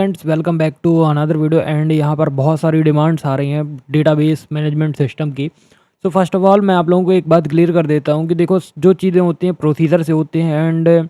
Friends welcome back to another video and यहाँ पर बहुत सारी डिमांड्स आ रही हैं डेटाबेस मैनेजमेंट सिस्टम की। सो फर्स्ट ऑफ ऑल मैं आप लोगों को एक बात क्लियर कर देता हूँ कि देखो जो चीज़ें होती हैं प्रोसीजर से होती हैं एंड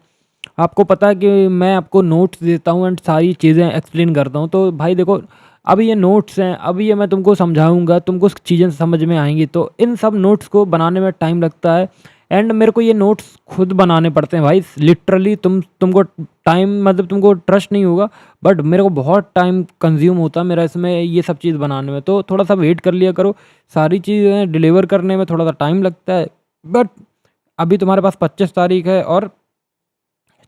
आपको पता है कि मैं आपको नोट्स देता हूँ एंड सारी चीज़ें एक्सप्लेन करता हूँ। तो भाई देखो अभी ये नोट्स हैं, अभी ये मैं तुमको समझाऊंगा, तुमको चीज़ें समझ में आएंगी। तो इन सब नोट्स को बनाने में टाइम लगता है एंड मेरे को ये नोट्स खुद बनाने पड़ते हैं भाई। लिटरली तुमको टाइम मतलब तुमको ट्रस्ट नहीं होगा, बट मेरे को बहुत टाइम कंज्यूम होता है मेरा इसमें ये सब चीज़ बनाने में। तो थोड़ा सा वेट कर लिया करो, सारी चीज़ें डिलीवर करने में थोड़ा सा टाइम लगता है। बट अभी तुम्हारे पास 25 तारीख है और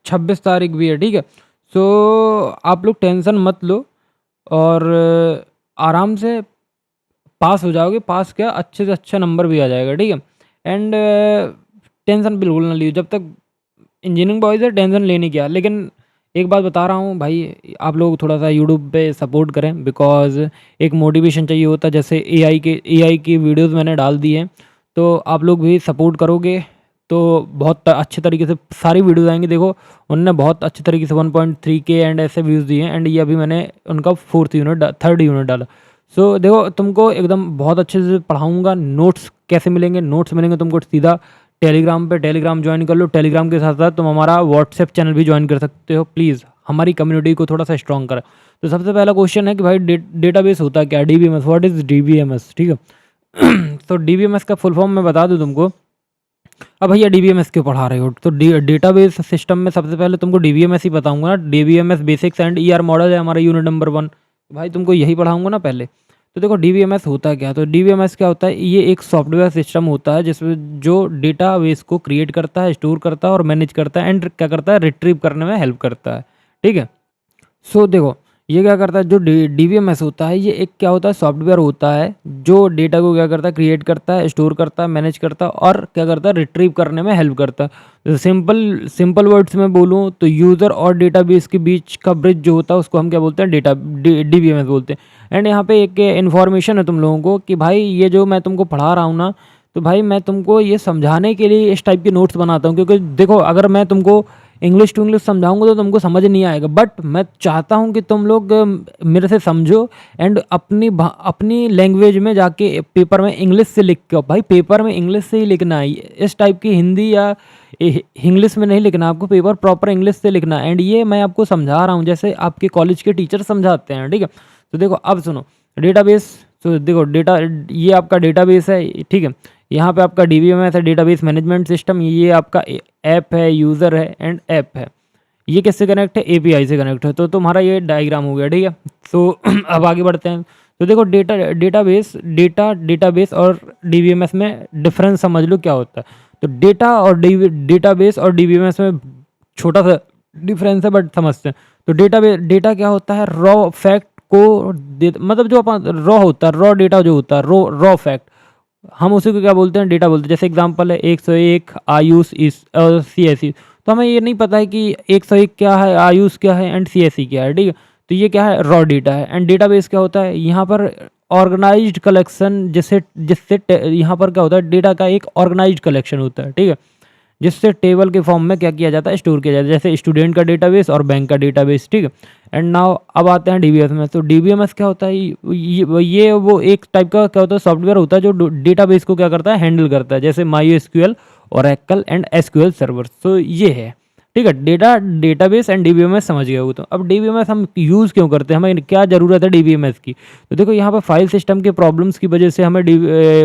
26 तारीख भी है, ठीक है। सो आप लोग टेंशन मत लो और आराम से पास हो जाओगे। पास क्या, अच्छे से अच्छा नंबर भी आ जाएगा, ठीक है। एंड टेंशन बिल्कुल ना लियो, जब तक इंजीनियरिंग बॉयज़ है टेंशन लेने की। लेकिन एक बात बता रहा हूँ भाई, आप लोग थोड़ा सा यूट्यूब पे सपोर्ट करें, बिकॉज़ एक मोटिवेशन चाहिए होता है। जैसे एआई की वीडियोस मैंने डाल दी हैं, तो आप लोग भी सपोर्ट करोगे तो बहुत अच्छे तरीके से सारी वीडियोस आएंगी। देखो उन्होंने बहुत अच्छे तरीके से 1.3K एंड ऐसे व्यूज़ दिए हैं एंड ये अभी मैंने उनका थर्ड यूनिट डाला। सो देखो तुमको एकदम बहुत अच्छे से पढ़ाऊँगा। नोट्स कैसे मिलेंगे? नोट्स मिलेंगे तुमको सीधा टेलीग्राम पे। टेलीग्राम ज्वाइन कर लो। टेलीग्राम के साथ साथ तुम हमारा व्हाट्सएप चैनल भी ज्वाइन कर सकते हो। प्लीज़ हमारी कम्युनिटी को थोड़ा सा स्ट्रॉन्ग करें। तो सबसे पहला क्वेश्चन है कि भाई डेटाबेस होता क्या? डीबीएमएस, व्हाट इज़ डीबीएमएस, ठीक है। तो डीबीएमएस का फुल फॉर्म मैं बता दूं तुमको। अब भैया डीबीएमएस क्यों पढ़ा रहे हो? तो डेटाबेस सिस्टम में सबसे पहले तुमको डीबीएमएस ही बताऊंगा ना। DBMS basics and ER model है हमारा यूनिट नंबर 1। भाई तुमको यही पढ़ाऊंगा ना पहले। तो देखो डीबीएमएस होता क्या है। तो डीबीएमएस क्या होता है? ये एक सॉफ्टवेयर सिस्टम होता है जिसमें जो डेटाबेस को क्रिएट करता है, स्टोर करता है और मैनेज करता है एंड क्या करता है, रिट्रीव करने में हेल्प करता है, ठीक है। सो देखो ये क्या करता है, जो डीबीएमएस होता है ये एक क्या होता है, सॉफ्टवेयर होता है जो डेटा को क्या करता है, क्रिएट करता है, स्टोर करता है, मैनेज करता है और क्या करता है, रिट्रीव करने में हेल्प करता है। सिंपल वर्ड्स में बोलूँ तो यूज़र और डेटाबेस के बीच का ब्रिज जो होता है उसको हम क्या बोलते हैं, डीबीएमएस बोलते हैं। एंड यहाँ पे एक इन्फॉर्मेशन है तुम लोगों को कि भाई ये जो मैं तुमको पढ़ा रहा हूँ ना, तो भाई मैं तुमको ये समझाने के लिए इस टाइप के नोट्स बनाता हूँ। क्योंकि देखो अगर मैं तुमको इंग्लिश टू इंग्लिश समझाऊंगा तो तुमको समझ नहीं आएगा। बट मैं चाहता हूँ कि तुम लोग मेरे से समझो एंड अपनी लैंग्वेज में जाके पेपर में इंग्लिश से लिख के, भाई पेपर में इंग्लिश से ही लिखना है। इस टाइप की हिंदी या इंग्लिश में नहीं लिखना, आपको पेपर प्रॉपर इंग्लिश से लिखना है। एंड ये मैं आपको समझा रहा हूँ जैसे आपके कॉलेज के टीचर समझाते हैं, ठीक है। तो देखो अब सुनो डेटाबेस। तो देखो ये आपका डेटाबेस है, ठीक है। यहाँ पे आपका डीबीएमएस है, डेटाबेस मैनेजमेंट सिस्टम। ये आपका ऐप है, यूज़र है एंड ऐप है। ये किससे कनेक्ट है? एपीआई से कनेक्ट है। तो तुम्हारा ये डायग्राम हो गया, ठीक है। तो अब आगे बढ़ते हैं। तो देखो डेटाबेस और डीबीएमएस में डिफरेंस समझ लो क्या होता है। तो डेटाबेस और डीबीएमएस में छोटा सा डिफरेंस है बट समझते हैं। तो डेटा क्या होता है? रॉ फैक्ट को मतलब जो अपन रॉ होता है, रॉ डेटा जो होता है, रॉ फैक्ट, हम उसी को क्या बोलते हैं? डेटा बोलते हैं। जैसे एग्जांपल है 101 आयुष इस और सीएससी। तो हमें ये नहीं पता है कि 101 क्या है, आयुष क्या है एंड सीएससी क्या है, ठीक है। तो ये क्या है? रॉ डेटा है। एंड डेटाबेस क्या होता है? यहाँ पर ऑर्गेनाइज्ड कलेक्शन, जिससे जिससे यहाँ पर क्या होता है, डेटा का एक ऑर्गेनाइज्ड कलेक्शन होता है, ठीक है, जिससे टेबल के फॉर्म में क्या किया जाता है, स्टोर किया जाता है। जैसे स्टूडेंट का डेटाबेस और बैंक का डेटाबेस, ठीक है। एंड नाउ अब आते हैं डीबीएमएस में। तो डीबीएमएस क्या होता है? ये वो एक टाइप का क्या होता है, सॉफ्टवेयर होता है जो डेटाबेस को क्या करता है, हैंडल करता है। जैसे my SQL, Oracle and SQL server. तो ये है, ठीक है। डेटाबेस एंड डीबीएमएस समझ गए हो। तो अब डीबीएमएस हम यूज़ क्यों करते हैं, हमें क्या ज़रूरत है डीबीएमएस की? तो देखो यहाँ पर फाइल सिस्टम के प्रॉब्लम्स की वजह से हमें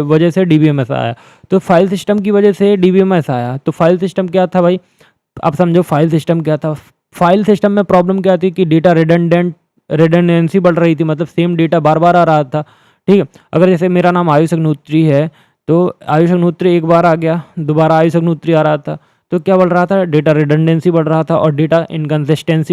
वजह से डीबीएमएस आया। तो फाइल सिस्टम की वजह से डीबीएमएस आया। तो फाइल सिस्टम क्या था भाई? अब समझो फाइल सिस्टम क्या था। फाइल सिस्टम में प्रॉब्लम क्या थी कि डेटा रिडंडेंसी बढ़ रही थी, मतलब सेम डेटा बार बार आ रहा था, ठीक है। अगर जैसे मेरा नाम आयुष अग्नोत्री है, तो आयुष अग्नोत्री एक बार आ गया, दोबारा आयुष अग्नोत्री आ रहा था, तो क्या बढ़ रहा था? डेटा रिडंडेंसी बढ़ रहा था और डेटा इनकन्सिस्टेंट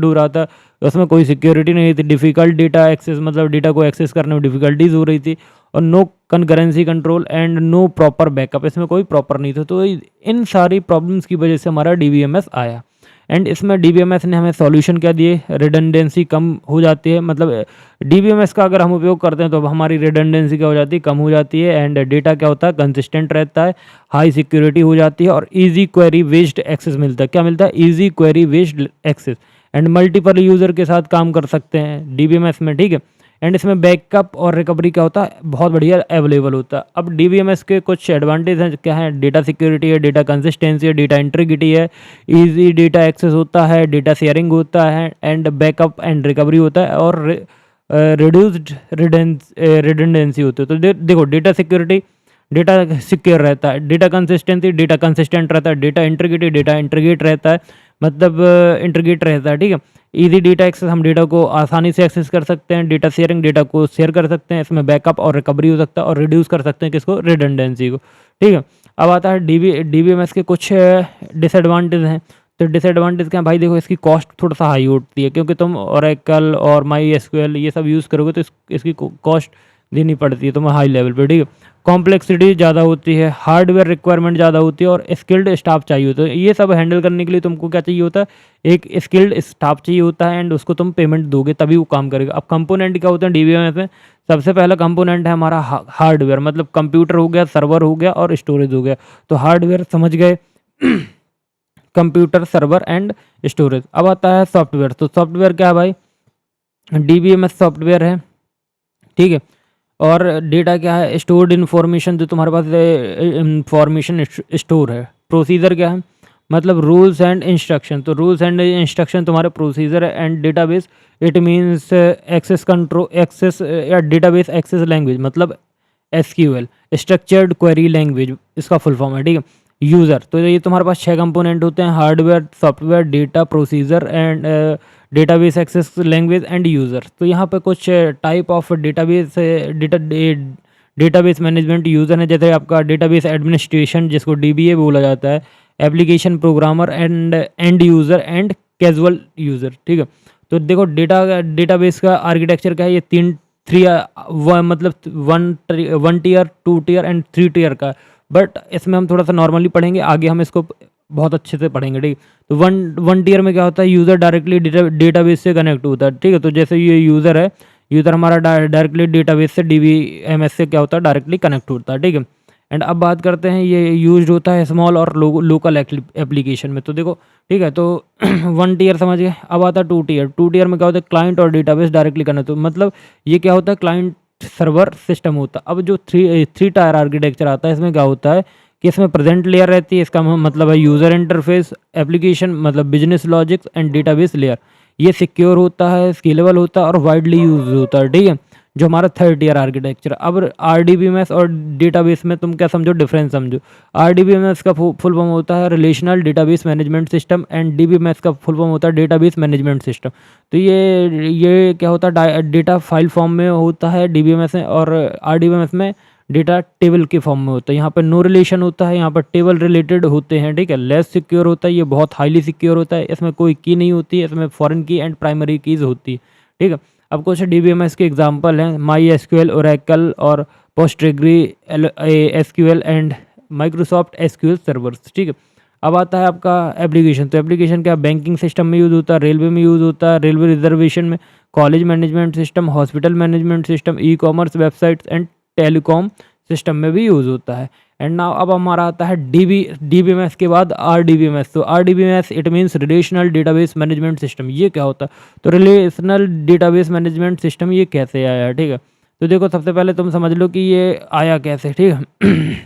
हो रहा था। उसमें कोई सिक्योरिटी नहीं थी, डिफ़िकल्ट डेटा एक्सेस, मतलब डेटा को एक्सेस करने में डिफ़िकल्टीज हो रही थी, और no concurrency control and no proper backup, इसमें कोई प्रॉपर नहीं था। तो इन सारी प्रॉब्लम्स की वजह से हमारा डीबीएमएस आया। एंड इसमें डीबीएमएस ने हमें सॉल्यूशन क्या दिए? रिडंडेंसी कम हो जाती है, मतलब डीबीएमएस का अगर हम उपयोग करते हैं तो हमारी रिडंडेंसी क्या हो जाती है? कम हो जाती है। एंड डेटा क्या होता है? कंसिस्टेंट रहता है, हाई सिक्योरिटी हो जाती है और इजी क्वेरी बेस्ड एक्सेस मिलता है। क्या मिलता है? Easy query based access. And multiple user के साथ काम कर सकते हैं DBMS में, ठीक है। एंड इसमें बैकअप और रिकवरी क्या होता है, बहुत बढ़िया अवेलेबल होता है। अब DBMS के कुछ एडवांटेज हैं, क्या है, डेटा सिक्योरिटी है, डेटा कंसिस्टेंसी है, डेटा इंटीग्रिटी है, इजी डेटा एक्सेस होता है, डेटा शेयरिंग होता है, एंड बैकअप एंड रिकवरी होता है, और रिड्यूस्ड रिडंडेंसी होती है। तो देखो डेटा सिक्योरिटी, डेटा सिक्योर रहता है, डेटा कंसिस्टेंसी, डेटा कंसिस्टेंट रहता है, डेटा इंटीग्रिटी, डेटा इंटीग्रेट रहता है, मतलब इंटीग्रेट रहता है, ठीक है। इजी डेटा एक्सेस, हम डेटा को आसानी से एक्सेस कर सकते हैं, डेटा शेयरिंग, डेटा को शेयर कर सकते हैं, इसमें बैकअप और रिकवरी हो सकता है, और रिड्यूस कर सकते हैं किसको, रिडंडेंसी को, ठीक है। अब आता है DBMS के कुछ डिसएडवांटेज हैं। तो डिसएडवांटेज क्या है भाई, देखो इसकी कॉस्ट थोड़ा सा हाई उठती है, क्योंकि तुम ओरेकल और MySQL ये सब यूज़ करोगे तो इसकी कॉस्ट देनी पड़ती है तुम्हें हाई लेवल पे, ठीक है। कॉम्प्लेक्सिटी ज़्यादा होती है, हार्डवेयर रिक्वायरमेंट ज़्यादा होती है, और स्किल्ड स्टाफ चाहिए होता है। ये सब हैंडल करने के लिए तुमको क्या चाहिए होता है, एक स्किल्ड स्टाफ चाहिए होता है, एंड उसको तुम पेमेंट दोगे तभी वो काम करेगा। अब कंपोनेंट क्या होते हैं DBMS में, सबसे पहला कंपोनेंट है हमारा हार्डवेयर, मतलब कंप्यूटर हो गया, सर्वर हो गया, और स्टोरेज हो गया। तो हार्डवेयर समझ गए कंप्यूटर, सर्वर एंड स्टोरेज। अब आता है सॉफ्टवेयर। तो सॉफ्टवेयर क्या है भाई, DBMS सॉफ्टवेयर है, ठीक है। और डेटा क्या है, स्टोर्ड इन्फॉर्मेशन, जो तुम्हारे पास इंफॉर्मेशन स्टोर है। प्रोसीजर क्या है, मतलब रूल्स एंड इंस्ट्रक्शन। तो रूल्स एंड इंस्ट्रक्शन तुम्हारे प्रोसीजर है। And database, it means access control, access या डेटाबेस एक्सेस लैंग्वेज, मतलब SQL, स्ट्रक्चर्ड क्वेरी लैंग्वेज इसका फुल फॉर्म है, ठीक है। यूज़र, तो ये तुम्हारे पास 6 कंपोनेंट होते हैं, hardware, software, data, procedure and database access language and user. तो यहाँ पे कुछ type of database management user है, जैसे आपका डेटाबेस एडमिनिस्ट्रेशन जिसको DBA बोला जाता है, application programmer and end user and casual user, ठीक है। तो देखो डेटाबेस का आर्किटेक्चर क्या है, ये मतलब 1 टियर, 2 टियर एंड 3 टियर का। बट इसमें हम थोड़ा सा नॉर्मली पढ़ेंगे, आगे हम इसको बहुत अच्छे से पढ़ेंगे, ठीक। तो वन टियर में क्या होता है, यूज़र डायरेक्टली डेटाबेस से कनेक्ट होता है, ठीक है। तो जैसे ये यूज़र है, यूज़र हमारा डायरेक्टली डेटाबेस से DBMS से क्या होता है, डायरेक्टली कनेक्ट होता है, ठीक है। एंड अब बात करते हैं, ये यूज्ड होता है स्मॉल और लोकल एप्लीकेशन में। तो देखो, ठीक है, तो 1 टियर समझ गए। अब आता है 2 टियर। 2 टियर में क्या होता है, क्लाइंट और डेटाबेस डायरेक्टली कनेक्ट, तो मतलब ये क्या होता है, क्लाइंट सर्वर सिस्टम होता है। अब जो 3 टायर आर्किटेक्चर आता है, इसमें क्या होता है कि इसमें प्रेजेंट लेयर रहती है, इसका मतलब है यूज़र इंटरफेस, एप्लीकेशन मतलब business logics and database layer. ये सिक्योर होता है, स्केलेबल होता है, और वाइडली यूज होता है, ठीक है, जो हमारा 3rd टियर आर्किटेक्चर। अब RDBMS और डेटाबेस में तुम क्या समझो, डिफरेंस समझो। RDBMS का फुल फॉर्म होता है relational database management system, and DBMS का फुल फॉर्म होता है डेटाबेस मैनेजमेंट सिस्टम। तो ये क्या होता है, डेटा फाइल फॉर्म में होता है DBMS में, और RDBMS में डेटा टेबल के फॉर्म में होता है। यहाँ पर नो रिलेशन होता है, यहाँ पर टेबल रिलेटेड होते हैं, ठीक है। लेस सिक्योर होता है, ये बहुत हाईली सिक्योर होता है, इसमें कोई की नहीं होती है, इसमें फॉरेन की एंड प्राइमरी कीज़ होती है, ठीक है। अब कुछ DBMS के एग्जांपल हैं, MySQL, ओरेकल और Postgre SQL and Microsoft SQL servers, ठीक है। अब आता है आपका एप्लीकेशन। तो एप्लीकेशन क्या, बैंकिंग सिस्टम में यूज़ होता है, रेलवे में यूज़ होता है, रेलवे रिजर्वेशन में, college management system, hospital management system, e-commerce websites and telecom system में भी यूज़ होता है। एंड नाउ अब हमारा आता है DBMS के बाद RDBMS। तो RDBMS it means relational database management system. ये क्या होता है, तो रिलेशनल डेटाबेस मैनेजमेंट सिस्टम ये कैसे आया, ठीक है। तो देखो, सबसे पहले तुम समझ लो कि ये आया कैसे, ठीक है।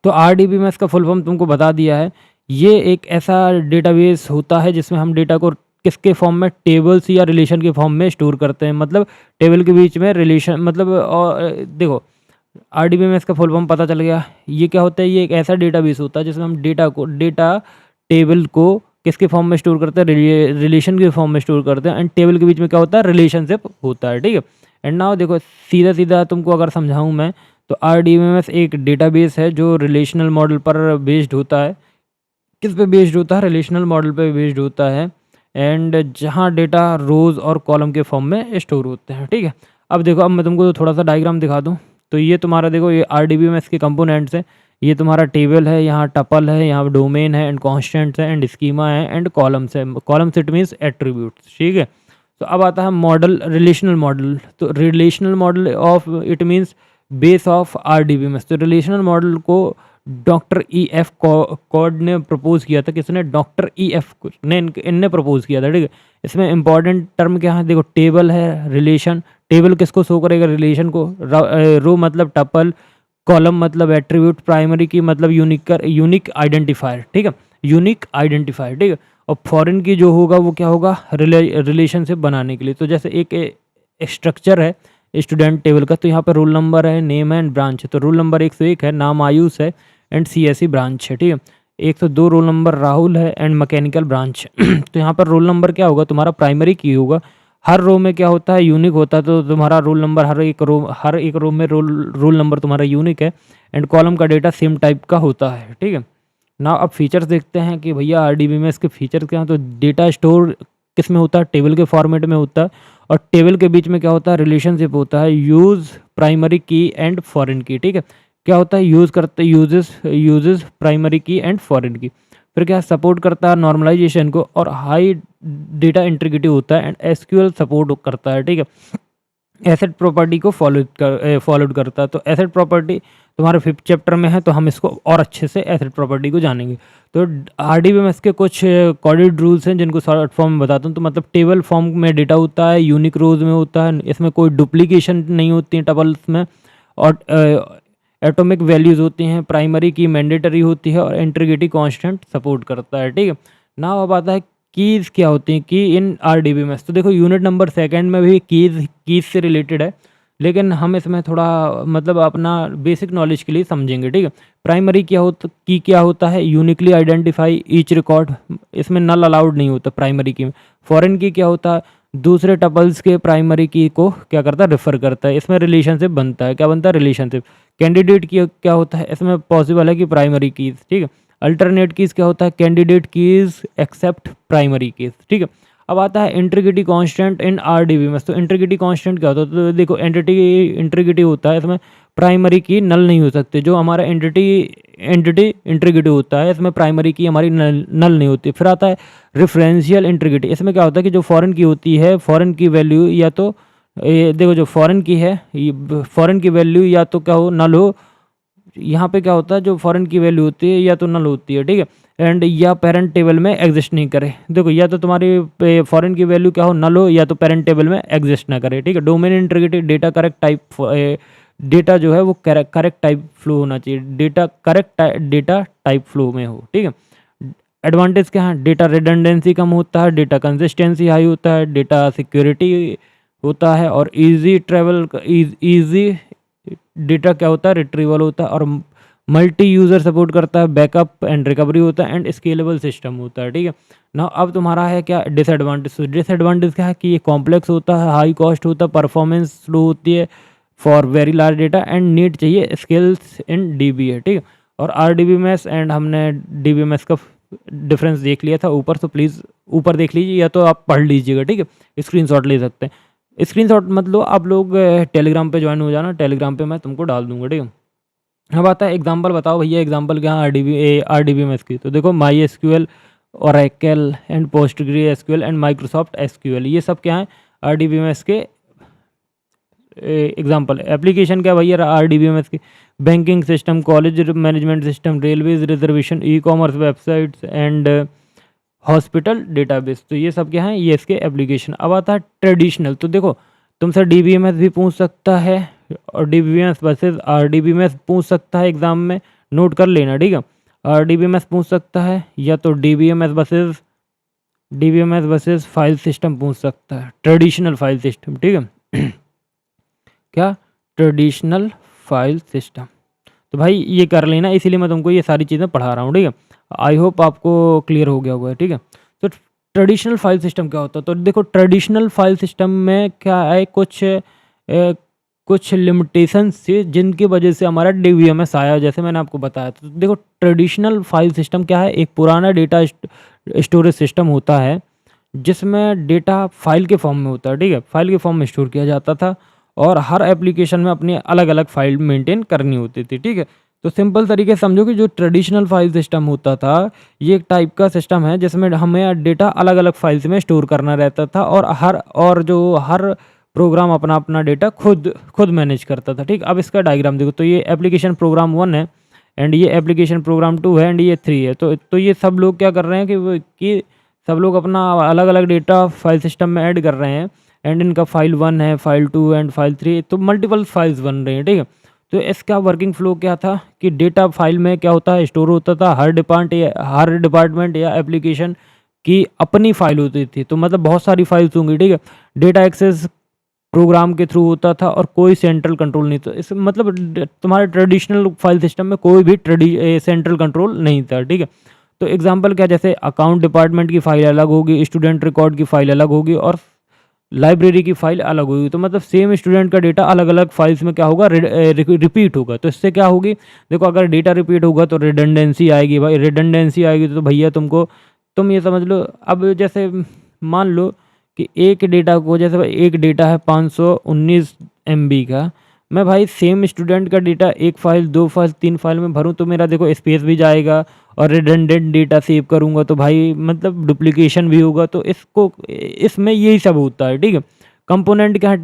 तो RDBMS का फुल फॉर्म तुमको बता दिया है। ये एक ऐसा डेटाबेस होता है जिसमें हम डेटा को किसके फॉर्म में, टेबल्स या रिलेशन के फॉर्म में स्टोर करते हैं, मतलब टेबल के बीच में रिलेशन, मतलब और देखो RDBMS का फुल फॉर्म पता चल गया। ये क्या होता है, ये एक ऐसा डेटाबेस होता है जिसमें हम डेटा टेबल को किसके फॉर्म में स्टोर करते हैं, रिलेशन के फॉर्म में स्टोर करते हैं, एंड टेबल के बीच में क्या होता है, रिलेशनशिप होता है, ठीक है। एंड नाउ देखो, सीधा सीधा तुमको अगर समझाऊँ मैं, तो RDBMS एक डेटाबेस है जो रिलेशनल मॉडल पर बेस्ड होता है। किस पे बेस्ड होता है, रिलेशनल मॉडल पे बेस्ड होता है, एंड जहाँ डेटा रोज़ और कॉलम के फॉर्म में स्टोर होते हैं, ठीक है। अब देखो, अब मैं तुमको थोड़ा सा डायग्राम दिखा दूँ। तो ये तुम्हारा देखो, ये RDBMS के कंपोनेंट्स हैं। ये तुम्हारा टेबल है, यहाँ टपल है, यहाँ डोमेन है, एंड कॉन्स्टेंट्स है, एंड स्कीमा है, एंड कॉलम्स है। कॉलम्स इट मीन्स एट्रीब्यूट्स, ठीक है। तो अब आता है मॉडल, रिलेशनल मॉडल। तो relational model of it means base of RDBMS। तो रिलेशनल मॉडल को डॉक्टर ई एफ कॉड ने प्रपोज किया था। किसने? डॉक्टर ई एफ ने इनने प्रपोज किया था, ठीक है। इसमें इंपॉर्टेंट टर्म क्या है? देखो, टेबल है, रिलेशन। टेबल किसको शो करेगा? रिलेशन को। रो मतलब टपल, कॉलम मतलब एट्रीब्यूट, प्राइमरी की मतलब यूनिक आइडेंटिफायर, ठीक है, यूनिक आइडेंटिफायर, ठीक है। और फॉरेन की जो होगा वो क्या होगा? रिलेशनशिप बनाने के लिए। तो जैसे एक स्ट्रक्चर है स्टूडेंट टेबल का, तो यहाँ पर रोल नंबर है, नेम है एंड ब्रांच है। तो रोल नंबर 101 है, नाम आयुष है एंड सीएससी ब्रांच है, ठीक है। 102 रोल नंबर राहुल है एंड मैकेनिकल ब्रांच तो यहाँ पर रोल नंबर क्या होगा? तुम्हारा प्राइमरी की होगा। हर रो में क्या होता है? यूनिक होता है। तो तुम्हारा रोल नंबर हर एक रो में रोल नंबर तुम्हारा यूनिक है एंड कॉलम का डेटा सेम टाइप का होता है, ठीक है ना। अब फीचर्स देखते हैं कि भैया आरडीबी में इसके फीचर्स क्या हैं। तो डेटा स्टोर किस में होता है? टेबल के फॉर्मेट में होता है। और टेबल के बीच में क्या होता है? रिलेशनशिप होता है। यूज़ प्राइमरी की एंड फॉरेन की, ठीक है। क्या होता है? यूजेस प्राइमरी की एंड फॉरेन की। फिर क्या सपोर्ट करता है? नॉर्मलाइजेशन को। और हाई डेटा इंटीग्रिटी होता है एंड एसक्यूएल सपोर्ट करता है, ठीक है। एसेट प्रॉपर्टी को फॉलोड करता है। तो एसेट प्रॉपर्टी तुम्हारे 5th चैप्टर में है, तो हम इसको और अच्छे से एसेट प्रॉपर्टी को जानेंगे। तो आरडीबीएमएस के कुछ कोडेड रूल्स हैं जिनको शॉर्ट फॉर्म में बताता हूँ। तो मतलब टेबल फॉर्म में डेटा होता है, यूनिक रोज में होता है, इसमें कोई डुप्लीकेशन नहीं होती है टपल्स में। और एटॉमिक वैल्यूज़ होती हैं, प्राइमरी की मैंडेटरी होती है और इंटीग्रिटी कांस्टेंट सपोर्ट करता है, ठीक है ना। अब आता है कीज़ क्या होती हैं की इन आरडीबीएमएस। तो देखो, यूनिट नंबर 2 में भी कीज़ से रिलेटेड है, लेकिन हम इसमें थोड़ा मतलब अपना बेसिक नॉलेज के लिए समझेंगे, ठीक है। प्राइमरी क्या होता है? Uniquely identify each record. इसमें नल अलाउड नहीं होता प्राइमरी की में। फॉरेन की क्या होता है? दूसरे टपल्स के प्राइमरी की को क्या करता है? रेफर करता है। इसमें रिलेशनशिप बनता है। क्या बनता है? रिलेशनशिप। कैंडिडेट की क्या होता है? इसमें पॉसिबल है कि प्राइमरी कीज, ठीक है। अल्टरनेट कीज क्या होता है? Candidate keys except primary keys, ठीक है। अब आता है इंटीग्रिटी कांस्टेंट इन आरडीबीएमएस। तो इंटीग्रिटी कांस्टेंट क्या होता है? तो देखो, इंटीग्रिटी होता है, इसमें प्राइमरी की नल नहीं हो सकते। जो हमारा एंटिटी इंटीग्रिटी होता है, इसमें प्राइमरी की हमारी नल नहीं होती। फिर आता है रेफरेंशियल इंटीग्रिटी। इसमें क्या होता है कि जो फॉरेन की होती है, फॉरेन की वैल्यू या तो देखो, जो फॉरेन की है, फॉरेन की वैल्यू या तो क्या हो? नल हो। यहाँ पे क्या होता है? जो फॉरेन की वैल्यू होती है या तो नल होती है, ठीक है। एंड या पेरेंट टेबल में एग्जिस्ट नहीं करे। देखो, या तो तुम्हारी फॉरेन की वैल्यू क्या हो? नल हो, या तो पेरेंट टेबल में एग्जिस्ट ना करे, ठीक है। Domain integrity, data correct type, data जो है वो करेक्ट टाइप फ्लो होना चाहिए। Data correct data type flow में हो, ठीक है। एडवांटेज क्या है? डेटा रिडंडेंसी कम होता है, डेटा कंसिस्टेंसी हाई होता है, डेटा सिक्योरिटी होता है और इजी डेटा क्या होता है? रिट्रीवल होता है। और मल्टी यूज़र सपोर्ट करता है, बैकअप एंड रिकवरी होता है एंड स्केलेबल सिस्टम होता है, ठीक है ना। अब तुम्हारा है क्या डिसएडवांटेज? डिसएडवांटेज क्या है कि ये कॉम्प्लेक्स होता है, हाई कॉस्ट होता है, परफॉर्मेंस स्लो होती है for very large data and need चाहिए स्किल्स इन डीबी है, ठीक है। और आरडीबीएमएस एंड हमने डीबीएमएस का डिफरेंस देख लिया था ऊपर, तो प्लीज़ ऊपर देख लीजिए या तो आप पढ़ लीजिएगा, ठीक है। स्क्रीनशॉट ले सकते हैं। स्क्रीनशॉट मत लो, आप लोग टेलीग्राम पे ज्वाइन हो जाना, टेलीग्राम पे मैं तुमको डाल दूंगा, ठीक है। अब आता है एग्जांपल बताओ भैया, एग्जांपल क्या है आरडीबीएमएस की। तो देखो, my SQL, Oracle and Postgre SQL and Microsoft SQL, ये सब क्या है? आरडीबीएमएस के एग्जांपल। एप्लीकेशन क्या भैया आरडीबीएमएस की? Banking system, college management system, railways reservation, e commerce websites and hospital database. तो ये सब क्या है? ये इसके एप्लीकेशन। अब आता है ट्रेडिशनल। तो देखो, तुमसे डीबीएमएस भी पूछ सकता है और डीबीएमएस वर्सेस आरडीबीएमएस पूछ सकता है एग्जाम में, नोट कर लेना, ठीक है। आरडीबीएमएस पूछ सकता है या तो डीबीएमएस वर्सेस फाइल सिस्टम पूछ सकता है, ट्रेडिशनल फाइल सिस्टम, ठीक है। क्या? Traditional file system. तो भाई ये कर लेना, इसीलिए मैं तुमको ये सारी चीज़ें पढ़ा रहा हूँ, ठीक है। आई होप आपको क्लियर हो गया होगा, ठीक है। तो ट्रेडिशनल फाइल सिस्टम क्या होता है? तो देखो, ट्रेडिशनल फाइल सिस्टम में क्या है? कुछ लिमिटेशन से जिनकी वजह से हमारा डीबीएमएस आया, जैसे मैंने आपको बताया। तो देखो, ट्रेडिशनल फाइल सिस्टम क्या है? एक पुराना डेटा स्टोरेज सिस्टम होता है जिसमें डेटा फाइल के फॉर्म में होता है, ठीक है। फाइल के फॉर्म में स्टोर किया जाता था और हर एप्लीकेशन में अपनी अलग अलग फाइल मेंटेन करनी होती थी, ठीक है। तो सिंपल तरीके से समझो कि जो ट्रेडिशनल फाइल सिस्टम होता था, ये एक टाइप का सिस्टम है जिसमें हमें डेटा अलग अलग फाइल्स में स्टोर करना रहता था और हर प्रोग्राम अपना अपना डेटा खुद मैनेज करता था, ठीक। अब इसका डायग्राम देखो। तो ये एप्लीकेशन प्रोग्राम 1 है एंड ये एप्लीकेशन प्रोग्राम 2 है एंड ये 3 है। तो ये सब लोग क्या कर रहे हैं कि सब लोग अपना अलग अलग डेटा फाइल सिस्टम में ऐड कर रहे हैं एंड इनका फाइल 1 है, फाइल 2 एंड फाइल 3, तो मल्टीपल फाइल्स बन रही हैं, ठीक है। तो इसका वर्किंग फ्लो क्या था कि डेटा फाइल में क्या होता है, स्टोर होता था। हर डिपार्टमेंट या एप्लीकेशन की अपनी फाइल होती थी, तो मतलब बहुत सारी फाइल्स होंगी, ठीक है। डेटा एक्सेस प्रोग्राम के थ्रू होता था और कोई सेंट्रल कंट्रोल नहीं था। इस मतलब तुम्हारे ट्रेडिशनल फाइल सिस्टम में कोई भी सेंट्रल कंट्रोल नहीं था, ठीक है। तो एग्जांपल क्या, जैसे अकाउंट डिपार्टमेंट की फाइल अलग होगी, स्टूडेंट रिकॉर्ड की फाइल अलग होगी और लाइब्रेरी की फाइल अलग होगी। तो मतलब सेम स्टूडेंट का डेटा अलग अलग फाइल्स में क्या होगा, रिपीट होगा। तो इससे क्या होगी, देखो अगर डेटा रिपीट होगा तो रिडंडेंसी आएगी भाई। रिडंडेंसी आएगी तो भैया तुम ये समझ लो, अब जैसे मान लो कि एक डेटा को, जैसे भाई एक डेटा है 519 MB का, मैं भाई सेम स्टूडेंट का डेटा एक फाइल, 2 फाइल, 3 फाइल में भरूँ तो मेरा देखो स्पेस भी जाएगा और रिडंडेंट डेटा सेव करूँगा तो भाई मतलब डुप्लीकेशन भी होगा। तो इसमें यही सब होता है, ठीक है। कंपोनेंट क्या है,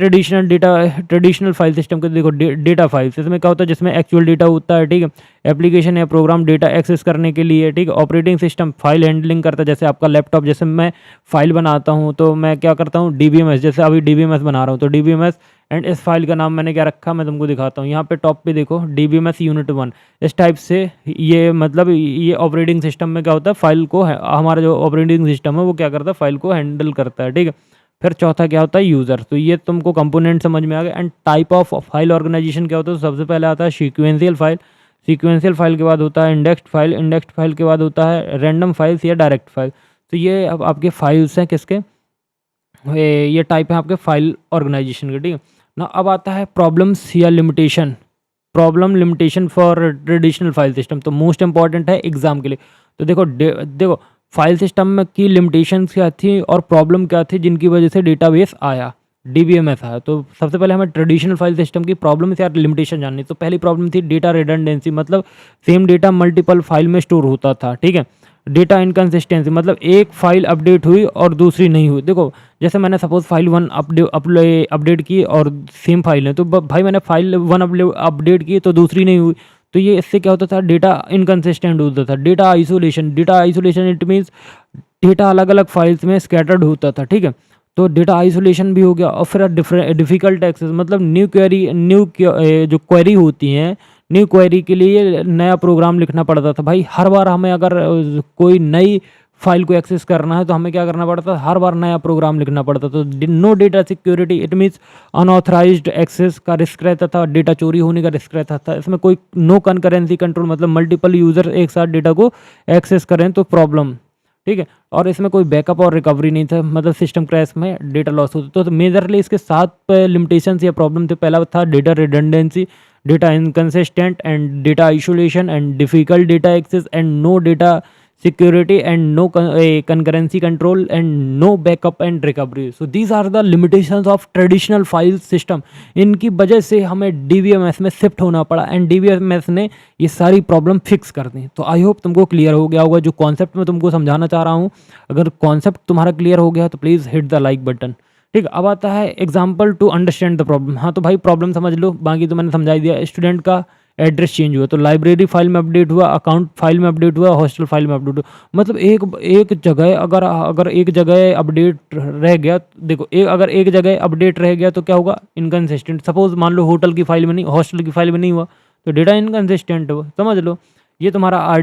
ट्रेडिशनल फाइल सिस्टम के देखो डेटा फाइल्स, इसमें क्या होता है, जिसमें एक्चुअल डेटा होता है, ठीक है। एप्लीकेशन या प्रोग्राम डेटा एक्सेस करने के लिए, ठीक है। ऑपरेटिंग सिस्टम फाइल हैंडलिंग करता है, जैसे आपका लैपटॉप, जैसे मैं फाइल बनाता हूँ तो मैं क्या करता हूँ, DBMS, जैसे अभी DBMS बना रहा हूँ तो DBMS एंड इस फाइल का नाम मैंने क्या रखा, मैं तुमको दिखाता हूँ। यहाँ पे टॉप पे देखो DBMS यूनिट 1, इस टाइप से ये मतलब ये ऑपरेटिंग सिस्टम में क्या होता है, फाइल को हमारा जो ऑपरेटिंग सिस्टम है वो क्या करता है, फाइल को हैंडल करता है, ठीक है। फिर चौथा क्या होता है, यूज़र। तो ये तुमको कंपोनेंट समझ में आ गया। And type of file organization क्या होता है, तो सबसे पहले आता है सीक्वेंशियल फाइल, सीक्वेंशियल फाइल के बाद होता है इंडेक्स्ड फाइल, इंडेक्स्ड फाइल के बाद होता है रैंडम फाइल्स या डायरेक्ट फाइल। तो ये अब आपके फाइल्स हैं किसके, ये टाइप है आपके फाइल ऑर्गेनाइजेशन के, ठीक है ना। अब आता है प्रॉब्लम्स या limitation for traditional file system. तो मोस्ट इंपॉर्टेंट है एग्जाम के लिए। तो देखो फाइल सिस्टम में की लिमिटेशंस क्या थी और प्रॉब्लम क्या थी जिनकी वजह से डेटाबेस आया, DBMS आया। तो सबसे पहले हमें ट्रेडिशनल फाइल सिस्टम की प्रॉब्लम या लिमिटेशन जाननी। तो पहली प्रॉब्लम थी डेटा रिडंडेंसी, मतलब सेम डेटा मल्टीपल फाइल में स्टोर होता था, ठीक है। डेटा इनकन्सिस्टेंसी, मतलब एक फाइल अपडेट हुई और दूसरी नहीं हुई। देखो जैसे मैंने सपोज फाइल 1 अपडेट की और सेम फाइल है, तो भाई मैंने फाइल 1 अपडेट की तो दूसरी नहीं हुई। तो ये इससे क्या होता था, डेटा इनकन्सिस्टेंट होता था। Data isolation it means data अलग अलग फाइल्स में स्कैटर्ड होता था, ठीक है। तो डेटा आइसोलेशन भी हो गया। और फिर डिफिकल्ट एक्सेस, मतलब जो क्वेरी होती हैं, न्यू क्वेरी के लिए नया प्रोग्राम लिखना पड़ता था भाई। हर बार हमें अगर कोई नई फाइल को एक्सेस करना है तो हमें क्या करना पड़ता था, हर बार नया प्रोग्राम लिखना पड़ता था। तो no data security, it means unauthorized access का रिस्क रहता था, डेटा चोरी होने का रिस्क रहता था। इसमें कोई नो कंकरेंसी कंट्रोल, मतलब मल्टीपल यूजर एक साथ डेटा को एक्सेस करें तो प्रॉब्लम, ठीक है। और इसमें कोई बैकअप और रिकवरी नहीं था, मतलब सिस्टम क्रैश में डेटा लॉस होता। तो मेजरली इसके 7 लिमिटेशंस या प्रॉब्लम थे। पहला था data redundancy, data inconsistent and data isolation and difficult data access and no data security and no concurrency control and no backup and recovery. So these are the limitations of traditional file system. इनकी वजह से हमें DBMS में shift होना पड़ा and DBMS ने ये सारी प्रॉब्लम फिक्स कर दी। तो आई होप तुमको क्लियर हो गया होगा जो कॉन्सेप्ट मैं तुमको समझाना चाह रहा हूँ। अगर कॉन्सेप्ट तुम्हारा क्लियर हो गया तो please hit the like button, ठीक। अब आता है example to understand the problem. हाँ तो भाई प्रॉब्लम समझ लो, बाकी तो मैंने समझा दिया। स्टूडेंट का एड्रेस चेंज हुआ तो लाइब्रेरी फाइल में अपडेट हुआ, अकाउंट फाइल में अपडेट हुआ, हॉस्टल फाइल में अपडेट हुआ। मतलब एक जगह अगर एक जगह अपडेट रह गया, देखो अगर एक जगह अपडेट रह गया तो क्या होगा, इनकन्सिस्टेंट। सपोज मान लो होटल की फाइल में नहीं, हॉस्टल की फाइल में नहीं हुआ तो डेटा इनकन्सिस्टेंट हुआ, समझ लो। ये तुम्हारा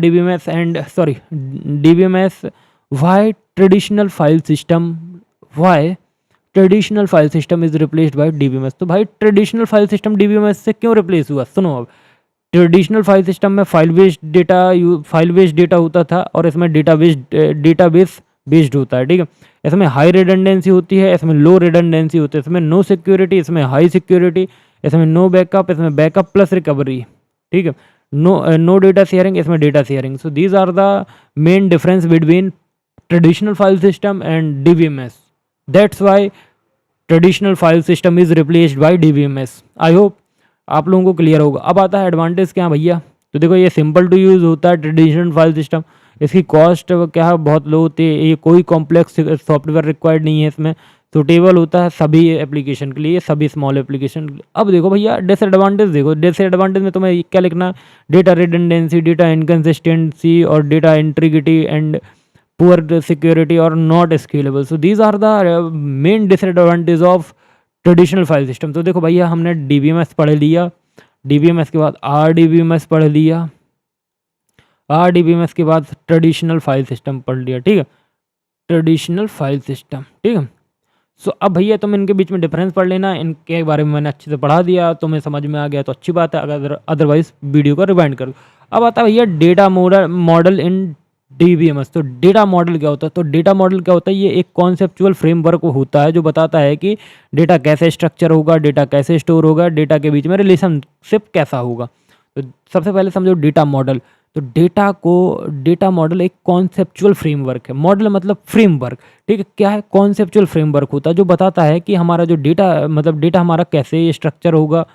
DBMS। Why traditional file system is replaced by DBMS। तो भाई ट्रेडिशनल फाइल सिस्टम DBMS से क्यों रिप्लेस हुआ, सुनो। अब ट्रेडिशनल फाइल सिस्टम में फाइल बेस्ड डेटा होता था और इसमें डेटाबेस बेस्ड होता है, ठीक है। इसमें हाई रिडंडेंसी होती है, इसमें लो रिडंडेंसी होती है, इसमें नो सिक्योरिटी, इसमें हाई सिक्योरिटी, इसमें नो बैकअप, इसमें बैकअप प्लस रिकवरी, ठीक है। नो डेटा शेयरिंग, इसमें data sharing. So these are the main difference between traditional file system and DBMS। That's why traditional file system is replaced by DBMS। I hope आप लोगों को clear होगा। अब आता है एडवांटेज क्या भैया। तो देखो ये सिंपल टू यूज़ होता है ट्रेडिशनल फाइल सिस्टम। इसकी कॉस्ट क्या है, बहुत लो होती है। ये कोई कॉम्प्लेक्स सॉफ्टवेयर रिक्वायर्ड नहीं है इसमें। तो टेबल होता है सभी एप्लीकेशन के लिए, सभी स्मॉल एप्लीकेशन के लिए। अब देखो भैया डिसएडवांटेज देखो, डिसएडवांटेज में तुम्हें क्या लिखना, डेटा रिडंडेंसी, डेटा इनकन्सिस्टेंसी और data integrity and poor security और not scalable. So these are the main disadvantage of traditional file system. तो देखो भैया हमने DBMS पढ़ लिया, DBMS के बाद RDBMS पढ़ लिया, RDBMS के बाद ट्रेडिशनल फाइल सिस्टम पढ़ लिया, ठीक है, ट्रेडिशनल फाइल सिस्टम, ठीक है। सो अब भैया तुम इनके बीच में डिफरेंस पढ़ लेना, इनके बारे में मैंने अच्छे से पढ़ा दिया, तुम्हें समझ में आ गया तो अच्छी बात है, अगर अदरवाइज वीडियो को रिवाइंड कर दो। अब आता है भैया डेटा मॉडल इन DBMS। तो डेटा मॉडल क्या होता है, तो डेटा मॉडल क्या होता है, ये एक कॉन्सेप्चुअल फ्रेमवर्क होता है जो बताता है कि डेटा कैसे स्ट्रक्चर होगा, डेटा कैसे स्टोर होगा, डेटा के बीच में रिलेशनशिप कैसा होगा। तो सबसे पहले समझो डेटा मॉडल। तो डेटा मॉडल एक कॉन्सेप्चुअल फ्रेमवर्क है, मॉडल मतलब फ्रेमवर्क, ठीक है। क्या है, कॉन्सेप्चुअल फ्रेमवर्क होता है जो बताता है कि हमारा जो डेटा मतलब डेटा हमारा कैसे स्ट्रक्चर होगा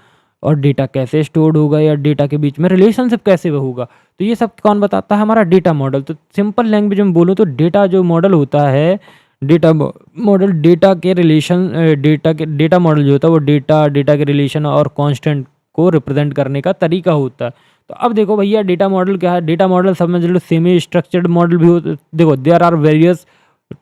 और डेटा कैसे स्टोर्ड होगा या डेटा के बीच में रिलेशनशिप कैसे होगा। तो ये सब कौन बताता है, हमारा डेटा मॉडल। तो सिंपल लैंग्वेज में बोलूँ तो डेटा जो मॉडल होता है, डेटा मॉडल डेटा के रिलेशन डेटा मॉडल जो होता है वो डेटा के रिलेशन और कांस्टेंट को रिप्रेजेंट करने का तरीका होता है। तो अब देखो भैया डेटा मॉडल क्या है, डेटा मॉडल समझ लो सेमी स्ट्रक्चर्ड मॉडल भी होते। देखो there are various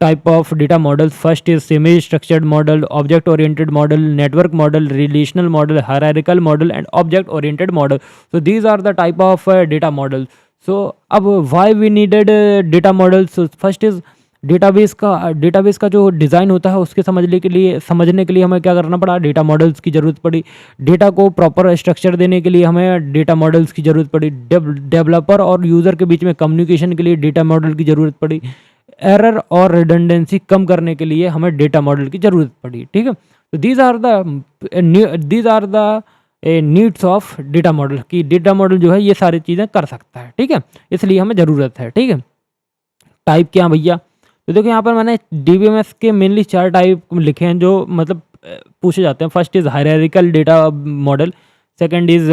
type of data models. First is semi structured model, object oriented model, network model, relational model, hierarchical model and object oriented model. So these are the type of data models. So अब why we needed data models? So first is database का जो design होता है उसके समझने के लिए हमें क्या करना पड़ा, डेटा मॉडल्स की ज़रूरत पड़ी। डेटा को प्रॉपर स्ट्रक्चर देने के लिए हमें डेटा मॉडल्स की ज़रूरत पड़ी। डेवलपर और यूज़र के बीच में कम्युनिकेशन के लिए डेटा मॉडल की ज़रूरत पड़ी। एरर और रिडंडेंसी कम करने के लिए हमें डेटा मॉडल की ज़रूरत पड़ी, ठीक है। तो these are the needs of data model, कि डेटा मॉडल जो है ये सारी चीज़ें कर सकता है, ठीक है, इसलिए हमें ज़रूरत है, ठीक है। टाइप क्या भैया, तो देखो यहाँ पर मैंने DBMS के मेनली 4 टाइप लिखे हैं जो मतलब पूछे जाते हैं। First is hierarchical data model, second is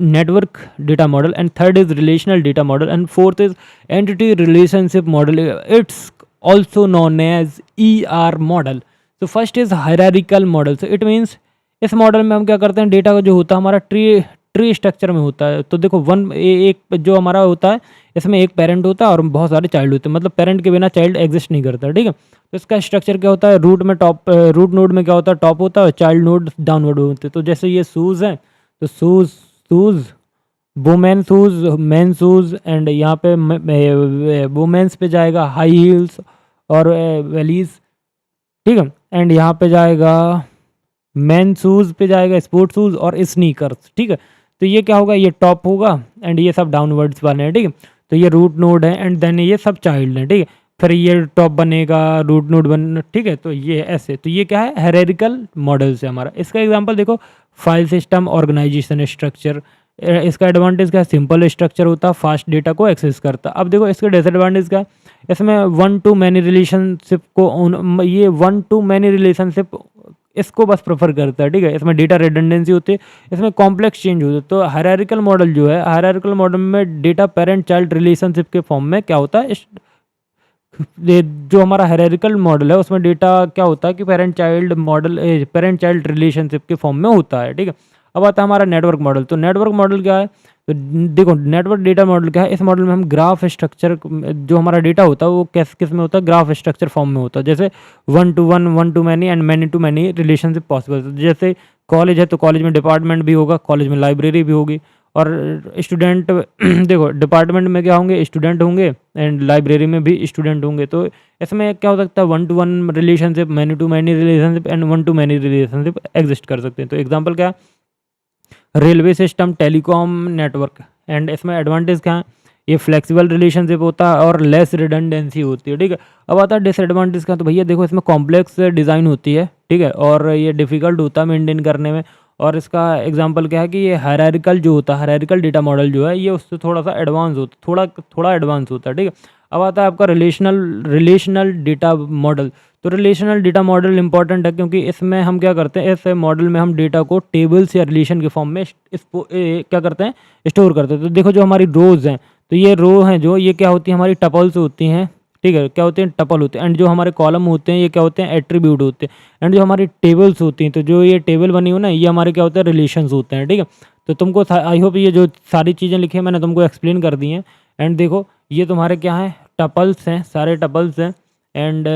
network data model and third is relational data model and fourth is entity relationship model, it's also known as ER model. तो first is hierarchical model. So it means इस model में हम क्या करते हैं, data का जो होता है हमारा ट्री स्ट्रक्चर में होता है। तो देखो एक जो हमारा होता है इसमें एक पेरेंट होता है और बहुत सारे चाइल्ड होते हैं, मतलब पेरेंट के बिना चाइल्ड एग्जिस्ट नहीं करता, ठीक है। तो इसका स्ट्रक्चर क्या होता है, रूट नोड में क्या होता है, टॉप होता है, चाइल्ड नोड डाउनवर्ड होते हैं। तो जैसे ये शूज़ हैं तो shoes women shoes, man shoes and यहाँ पे वुमेन्स पे जाएगा हाई हील्स और वेलीज, ठीक है। एंड यहाँ पे जाएगा मैन शूज़ पे जाएगा स्पोर्ट शूज़ और स्नीकर्स, ठीक है। तो ये क्या होगा, ये टॉप होगा एंड ये सब डाउनवर्ड्स वाले हैं, ठीक है। तो ये रूट नोड है एंड देन ये सब चाइल्ड हैं, ठीक है। फिर ये टॉप बनेगा, रूट नोड बन, ठीक है। तो ये ऐसे, तो ये क्या है, हायरार्किकल मॉडल से हमारा। इसका एग्जांपल देखो, फाइल सिस्टम ऑर्गेनाइजेशन स्ट्रक्चर। इसका एडवांटेज क्या है, सिंपल स्ट्रक्चर होता है, फास्ट डेटा को एक्सेस करता। अब देखो इसका डिसएडवांटेज क्या है, इसमें 1 to many रिलेशनशिप को ये 1 to many रिलेशनशिप इसको बस प्रेफर करता है, ठीक है। इसमें डेटा रिडंडेंसी होती है, इसमें कॉम्प्लेक्स चेंज होता है। तो हायरार्किकल मॉडल जो है, हायरार्किकल मॉडल में डेटा पेरेंट चाइल्ड रिलेशनशिप के फॉर्म में क्या होता है, जो हमारा हायरार्किकल मॉडल है उसमें डेटा क्या होता है कि पेरेंट चाइल्ड रिलेशनशिप के फॉर्म में होता है, ठीक है। अब आता है हमारा नेटवर्क मॉडल। तो नेटवर्क मॉडल क्या है, तो देखो नेटवर्क डेटा मॉडल क्या है, इस मॉडल में हम ग्राफ स्ट्रक्चर, जो हमारा डेटा होता है वो किस में होता है, ग्राफ स्ट्रक्चर फॉर्म में होता है। जैसे 1 to 1, 1 to many and many to many relationship possible. जैसे कॉलेज है तो कॉलेज में डिपार्टमेंट भी होगा, कॉलेज में लाइब्रेरी भी होगी, और स्टूडेंट देखो डिपार्टमेंट में क्या होंगे, स्टूडेंट होंगे एंड लाइब्रेरी में भी स्टूडेंट होंगे। तो इसमें क्या हो सकता है, 1 to 1 relationship, many to many relationship and 1 to many relationship exist कर सकते हैं। तो एग्जाम्पल क्या, railway system, telecom network. And इसमें एडवांटेज क्या है, ये फ्लेक्सिबल रिलेशनशिप होता है और लेस रिडंडेंसी होती है, ठीक है। अब आता है डिसएडवांटेज का, तो भैया देखो इसमें कॉम्प्लेक्स डिज़ाइन होती है, ठीक है, और ये डिफ़िकल्ट होता है मेंटेन करने में। और इसका एग्जांपल क्या है कि ये हायरार्किकल जो होता है, हायरार्किकल डेटा मॉडल जो है ये उससे थोड़ा सा एडवांस होता है, थोड़ा एडवांस होता है, ठीक है। अब आता है आपका रिलेशनल डेटा मॉडल। तो रिलेशनल डेटा मॉडल इंपॉर्टेंट है क्योंकि इसमें हम क्या करते हैं, इस मॉडल में हम डेटा को टेबल्स या रिलेशन के फॉर्म में क्या करते हैं, स्टोर करते हैं। तो देखो जो हमारी रोज़ हैं, तो ये रो हैं जो ये क्या होती है, हमारी टपल्स होती हैं, ठीक है, क्या होते हैं, टपल होते हैं। एंड जो हमारे कॉलम होते हैं ये क्या होते हैं, एट्रीब्यूट होते हैं। एंड जो हमारी टेबल्स होती हैं, तो जो ये टेबल बनी हो ना, ये हमारे क्या होते हैं, रिलेशंस होते हैं। ठीक है, तो तुमको आई होप ये जो सारी चीज़ें लिखी हैं मैंने तुमको एक्सप्लेन कर दी हैं। एंड देखो ये तुम्हारे क्या हैं, टपल्स हैं, सारे टपल्स हैं। एंड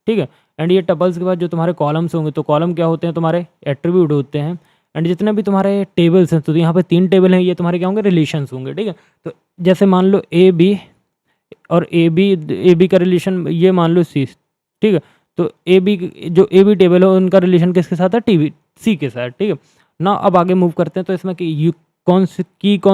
ठीक है, एंड ये टपल्स के बाद जो तुम्हारे कॉलम्स होंगे, तो कॉलम क्या होते हैं, तुम्हारे एट्रीब्यूट होते हैं। एंड जितने भी तुम्हारे टेबल्स हैं, तो यहाँ पे 3 टेबल हैं, ये तुम्हारे क्या होंगे, रिलेशंस होंगे। ठीक है, तो जैसे मान लो ए बी और ए बी का रिलेशन ये मान लो सी। ठीक है, तो ए बी जो ए बी टेबल है उनका रिलेशन किसके साथ है, टी बी सी के साथ। ठीक है ना, अब आगे मूव करते हैं। तो इसमें कि कौन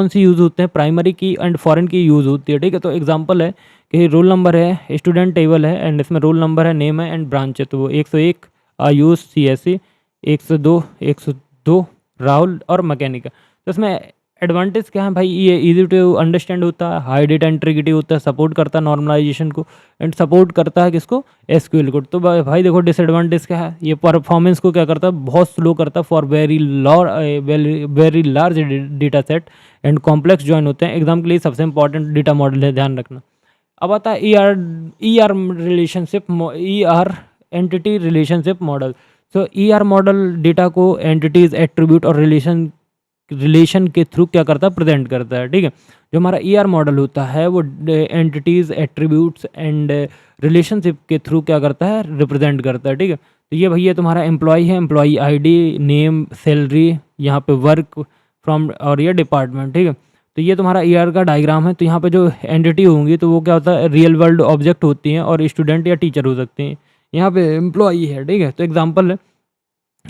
सी यूज़ होते हैं, प्राइमरी की एंड फॉरेन की यूज़ होती है। ठीक है, तो एग्जांपल है कि रोल नंबर है, स्टूडेंट टेबल है, एंड इसमें रोल नंबर है, नेम है एंड ब्रांच है। तो वो 101 आयुष CSE, 102 राहुल और मैकेनिका। तो इसमें एडवांटेज क्या है भाई, ये इजी टू अंडरस्टैंड होता है, हाई डेटा इंटीग्रिटी होता है, सपोर्ट करता है नॉर्मलाइजेशन को, एंड सपोर्ट करता है किसको, SQL को। तो भाई देखो डिसएडवांटेज क्या है, ये परफॉर्मेंस को क्या करता है, बहुत स्लो करता है for very large data set and complex join होते हैं। एग्जाम के लिए सबसे इंपॉर्टेंट डेटा मॉडल है, ध्यान रखना। अब आता है ER एंटिटी रिलेशनशिप मॉडल। सो ER मॉडल डेटा को एंटिटीज, एट्रीब्यूट और रिलेशन के थ्रू क्या करता है, प्रेजेंट करता है। ठीक है, जो हमारा ER मॉडल होता है वो एंटिटीज, एट्रीब्यूट्स एंड रिलेशनशिप के थ्रू क्या करता है, रिप्रेजेंट करता है। ठीक है, तो ये भैया तुम्हारा एम्प्लॉय है, एम्प्लॉय ID, नेम, सैलरी, यहाँ पे वर्क फ्रॉम और ये डिपार्टमेंट। ठीक है, तो ये तुम्हारा ER का डायग्राम है। तो यहाँ पे जो एंटिटी होंगी तो वो क्या होता है, रियल वर्ल्ड ऑब्जेक्ट होती हैं और स्टूडेंट या टीचर हो सकते हैं। यहाँ पे एम्प्लॉई है। ठीक है, तो एग्जांपल है,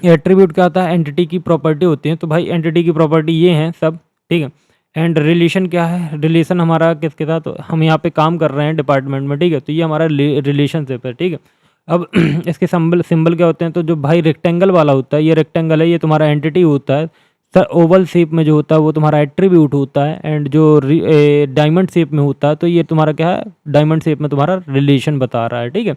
एट्रीब्यूट क्या होता है, एंटिटी की प्रॉपर्टी होती है। तो भाई एंटिटी की प्रॉपर्टी ये हैं सब। ठीक है, एंड रिलेशन क्या है, रिलेशन हमारा किसके साथ, तो हम यहाँ पे काम कर रहे हैं डिपार्टमेंट में। ठीक है, तो ये हमारा रिलेशनशिप है। ठीक है, अब इसके सिंबल क्या होते हैं, तो जो भाई रेक्टेंगल वाला होता है, ये रेक्टेंगल है, ये तुम्हारा एंटिटी होता है। सर ओवल शेप में जो होता है वो तुम्हारा एट्रीब्यूट होता है। एंड जो डायमंड शेप में होता है तो ये तुम्हारा क्या है, डायमंड शेप में तुम्हारा रिलेशन बता रहा है। ठीक है,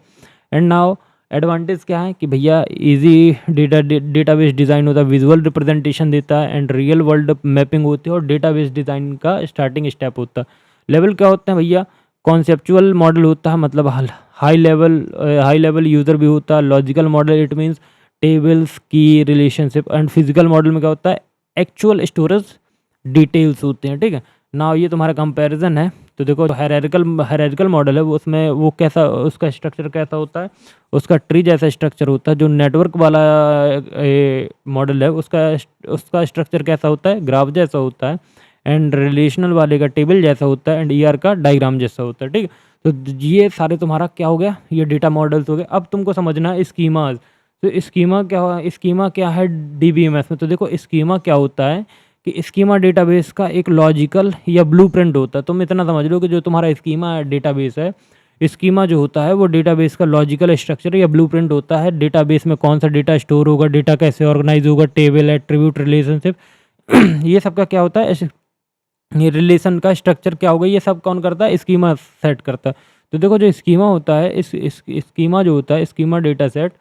एंड नाउ एडवांटेज क्या है कि भैया इजी डेटाबेस डिज़ाइन होता है, विजुअल रिप्रेजेंटेशन देता है, एंड रियल वर्ल्ड मैपिंग होती है, और डेटाबेस डिज़ाइन का स्टार्टिंग स्टेप होता है। लेवल क्या होते हैं भैया, कॉन्सेप्चुअल मॉडल होता है, मतलब हाई लेवल यूज़र भी होता है। Logical model it means tables की रिलेशनशिप। एंड फिजिकल मॉडल में क्या होता है, एक्चुअल स्टोरेज डिटेल्स होते हैं। ठीक है ना, ये तुम्हारा कंपैरिजन है। तो देखो हायरार्किकल मॉडल है वो, उसमें वो कैसा, उसका स्ट्रक्चर कैसा होता है, उसका ट्री जैसा स्ट्रक्चर होता है। जो नेटवर्क वाला मॉडल है उसका स्ट्रक्चर कैसा होता है, ग्राफ जैसा होता है। एंड रिलेशनल वाले का टेबल जैसा होता है, एंड ER का डायग्राम जैसा होता है। ठीक है, तो ये सारे तुम्हारा क्या हो गया, ये डेटा मॉडल्स हो गए। अब तुमको समझना है स्कीमाज। तो स्कीमा क्या है DBMS में। तो देखो स्कीमा क्या होता है कि स्कीमा डेटाबेस का एक लॉजिकल या ब्लूप्रिंट होता है। तुम इतना समझ लो कि जो तुम्हारा स्कीमा डेटाबेस है, स्कीमा जो होता है वो डेटाबेस का लॉजिकल स्ट्रक्चर या ब्लूप्रिंट होता है। डेटाबेस में कौन सा डेटा स्टोर होगा, डेटा कैसे ऑर्गेनाइज होगा, टेबल, एट्रीब्यूट, रिलेशनशिप ये सब का क्या होता है, ये रिलेशन का स्ट्रक्चर क्या होगा, ये सब कौन करता है, स्कीमा सेट करता है। तो देखो जो स्कीमा होता है, इस स्कीमा जो होता है, schema data set,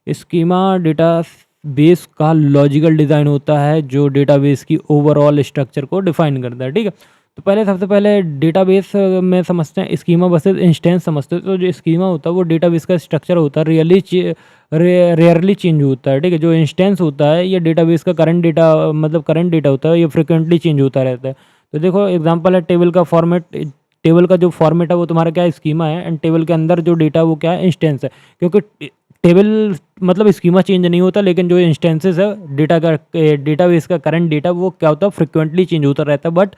schema data base का लॉजिकल डिज़ाइन होता है जो डेटाबेस की ओवरऑल स्ट्रक्चर को डिफाइन करता है। ठीक है, तो सबसे पहले डेटाबेस में समझते हैं स्कीमा वर्सेस इंस्टेंस समझते हैं। तो जो स्कीमा होता है वो डेटाबेस का स्ट्रक्चर होता है, रेयरली चेंज होता है। ठीक है, जो इंस्टेंस होता है ये डेटाबेस का करंट डेटा होता है, ये फ्रिक्वेंटली चेंज होता रहता है। तो देखो एग्जांपल है, टेबल का जो फॉर्मेट है वो तुम्हारा क्या है, स्कीमा है। एंड टेबल के अंदर जो डेटा वो क्या है, इंस्टेंस है। क्योंकि टेबल मतलब स्कीमा चेंज नहीं होता, लेकिन जो इंस्टेंसेस है डेटाबेस का करंट डेटा वो क्या होता है, फ्रिक्वेंटली चेंज होता रहता है। बट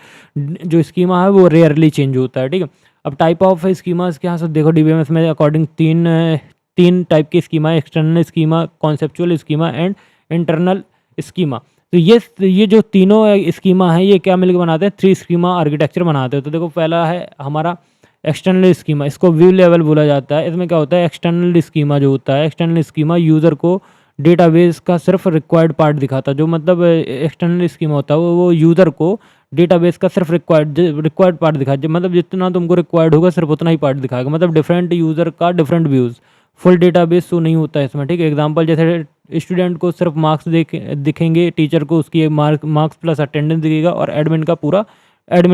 जो स्कीमा है वो रेयरली चेंज होता है। ठीक है, अब टाइप ऑफ स्कीमास के यहाँ से देखो DBMS में अकॉर्डिंग तीन टाइप की स्कीमा है, external schema, conceptual schema and internal schema. तो ये जो तीनों स्कीमा है ये क्या मिलकर बनाते हैं, 3 स्कीमा आर्किटेक्चर बनाते हैं। तो देखो पहला है हमारा एक्सटर्नल स्कीमा, इसको व्यू लेवल बोला जाता है। इसमें क्या होता है, एक्सटर्नल स्कीमा जो होता है, एक्सटर्नल स्कीमा यूज़र को डेटाबेस का सिर्फ रिक्वायर्ड पार्ट दिखाता है। जो मतलब एक्सटर्नल स्कीमा होता है वो यूज़र को डेटाबेस का सिर्फ रिक्वायर्ड पार्ट दिखाए, मतलब जितना तुमको रिक्वायर्ड होगा सिर्फ उतना ही पार्ट दिखाएगा। मतलब डिफरेंट यूज़र का different views, full database show नहीं होता है इसमें। ठीक है, एग्जांपल जैसे स्टूडेंट को सिर्फ मार्क्स दिखेंगे, टीचर को उसकी मार्क्स प्लस अटेंडेंस दिखेगा, और एडमिन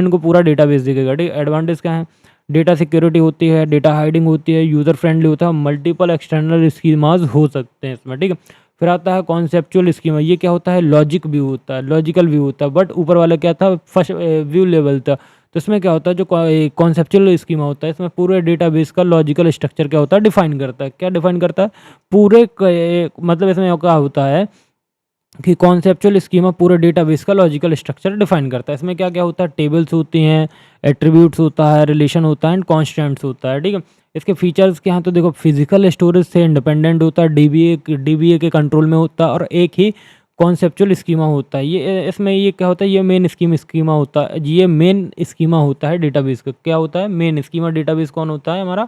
को पूरा डेटाबेस दिखेगा। ठीक है, एडवांटेज क्या है, डेटा सिक्योरिटी होती है, डेटा हाइडिंग होती है, यूज़र फ्रेंडली होता है, मल्टीपल एक्सटर्नल स्कीमाज हो सकते हैं इसमें, ठीक है। फिर आता है कॉन्सेप्चुअल स्कीमा, ये क्या होता है, लॉजिक व्यू होता है, लॉजिकल व्यू होता है, बट ऊपर वाला क्या था, फर्स्ट व्यू लेवल था। तो इसमें क्या होता है, जो कॉन्सेप्चुअल स्कीमा होता है, इसमें पूरे डेटाबेस का लॉजिकल स्ट्रक्चर क्या होता है, डिफाइन करता है। क्या डिफाइन करता है, पूरे मतलब इसमें क्या होता है कि कॉन्सेप्चुअल स्कीमा पूरे डेटाबेस का लॉजिकल स्ट्रक्चर डिफाइन करता है। इसमें क्या क्या होता है, टेबल्स होती हैं, एट्रीब्यूट्स होता है, रिलेशन होता है एंड कॉन्स्टेंट्स होता है, ठीक है। इसके फीचर्स क्या हैं, तो देखो फिजिकल स्टोरेज से इंडिपेंडेंट होता है, डीबीए के कंट्रोल में होता है, और एक ही कॉन्सेप्चुअल स्कीमा होता है। ये इसमें ये क्या होता है, ये मेन स्कीमा होता है, ये मेन स्कीमा होता है डेटाबेस का। क्या होता है, मेन स्कीमा डेटाबेस कौन होता है, हमारा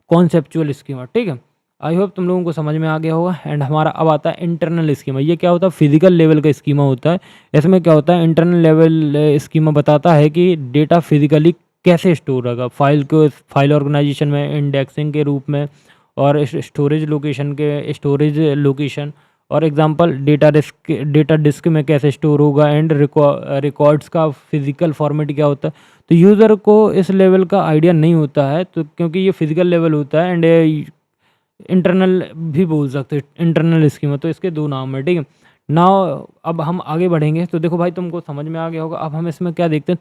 कॉन्सेप्चुअल स्कीमा, ठीक है। आई होप तुम लोगों को समझ में आ गया होगा। एंड हमारा अब आता है इंटरनल स्कीमा। ये क्या होता है, फिजिकल लेवल का स्कीमा होता है। इसमें क्या होता है, इंटरनल लेवल स्कीमा बताता है कि डेटा फिजिकली कैसे स्टोर होगा, फाइल ऑर्गेनाइजेशन में, इंडेक्सिंग के रूप में, और स्टोरेज लोकेशन, और एग्जांपल डेटा डिस्क में कैसे स्टोर होगा, एंड रिकॉर्ड्स का फिजिकल फॉर्मेट क्या होता है। तो यूज़र को इस लेवल का आइडिया नहीं होता है, तो क्योंकि ये फिजिकल लेवल होता है, एंड इंटरनल भी बोल सकते हैं, इंटरनल स्कीमा, तो इसके दो नाम है, ठीक है। नाउ अब हम आगे बढ़ेंगे, तो देखो भाई तुमको समझ में आ गया होगा। अब हम इसमें क्या देखते हैं,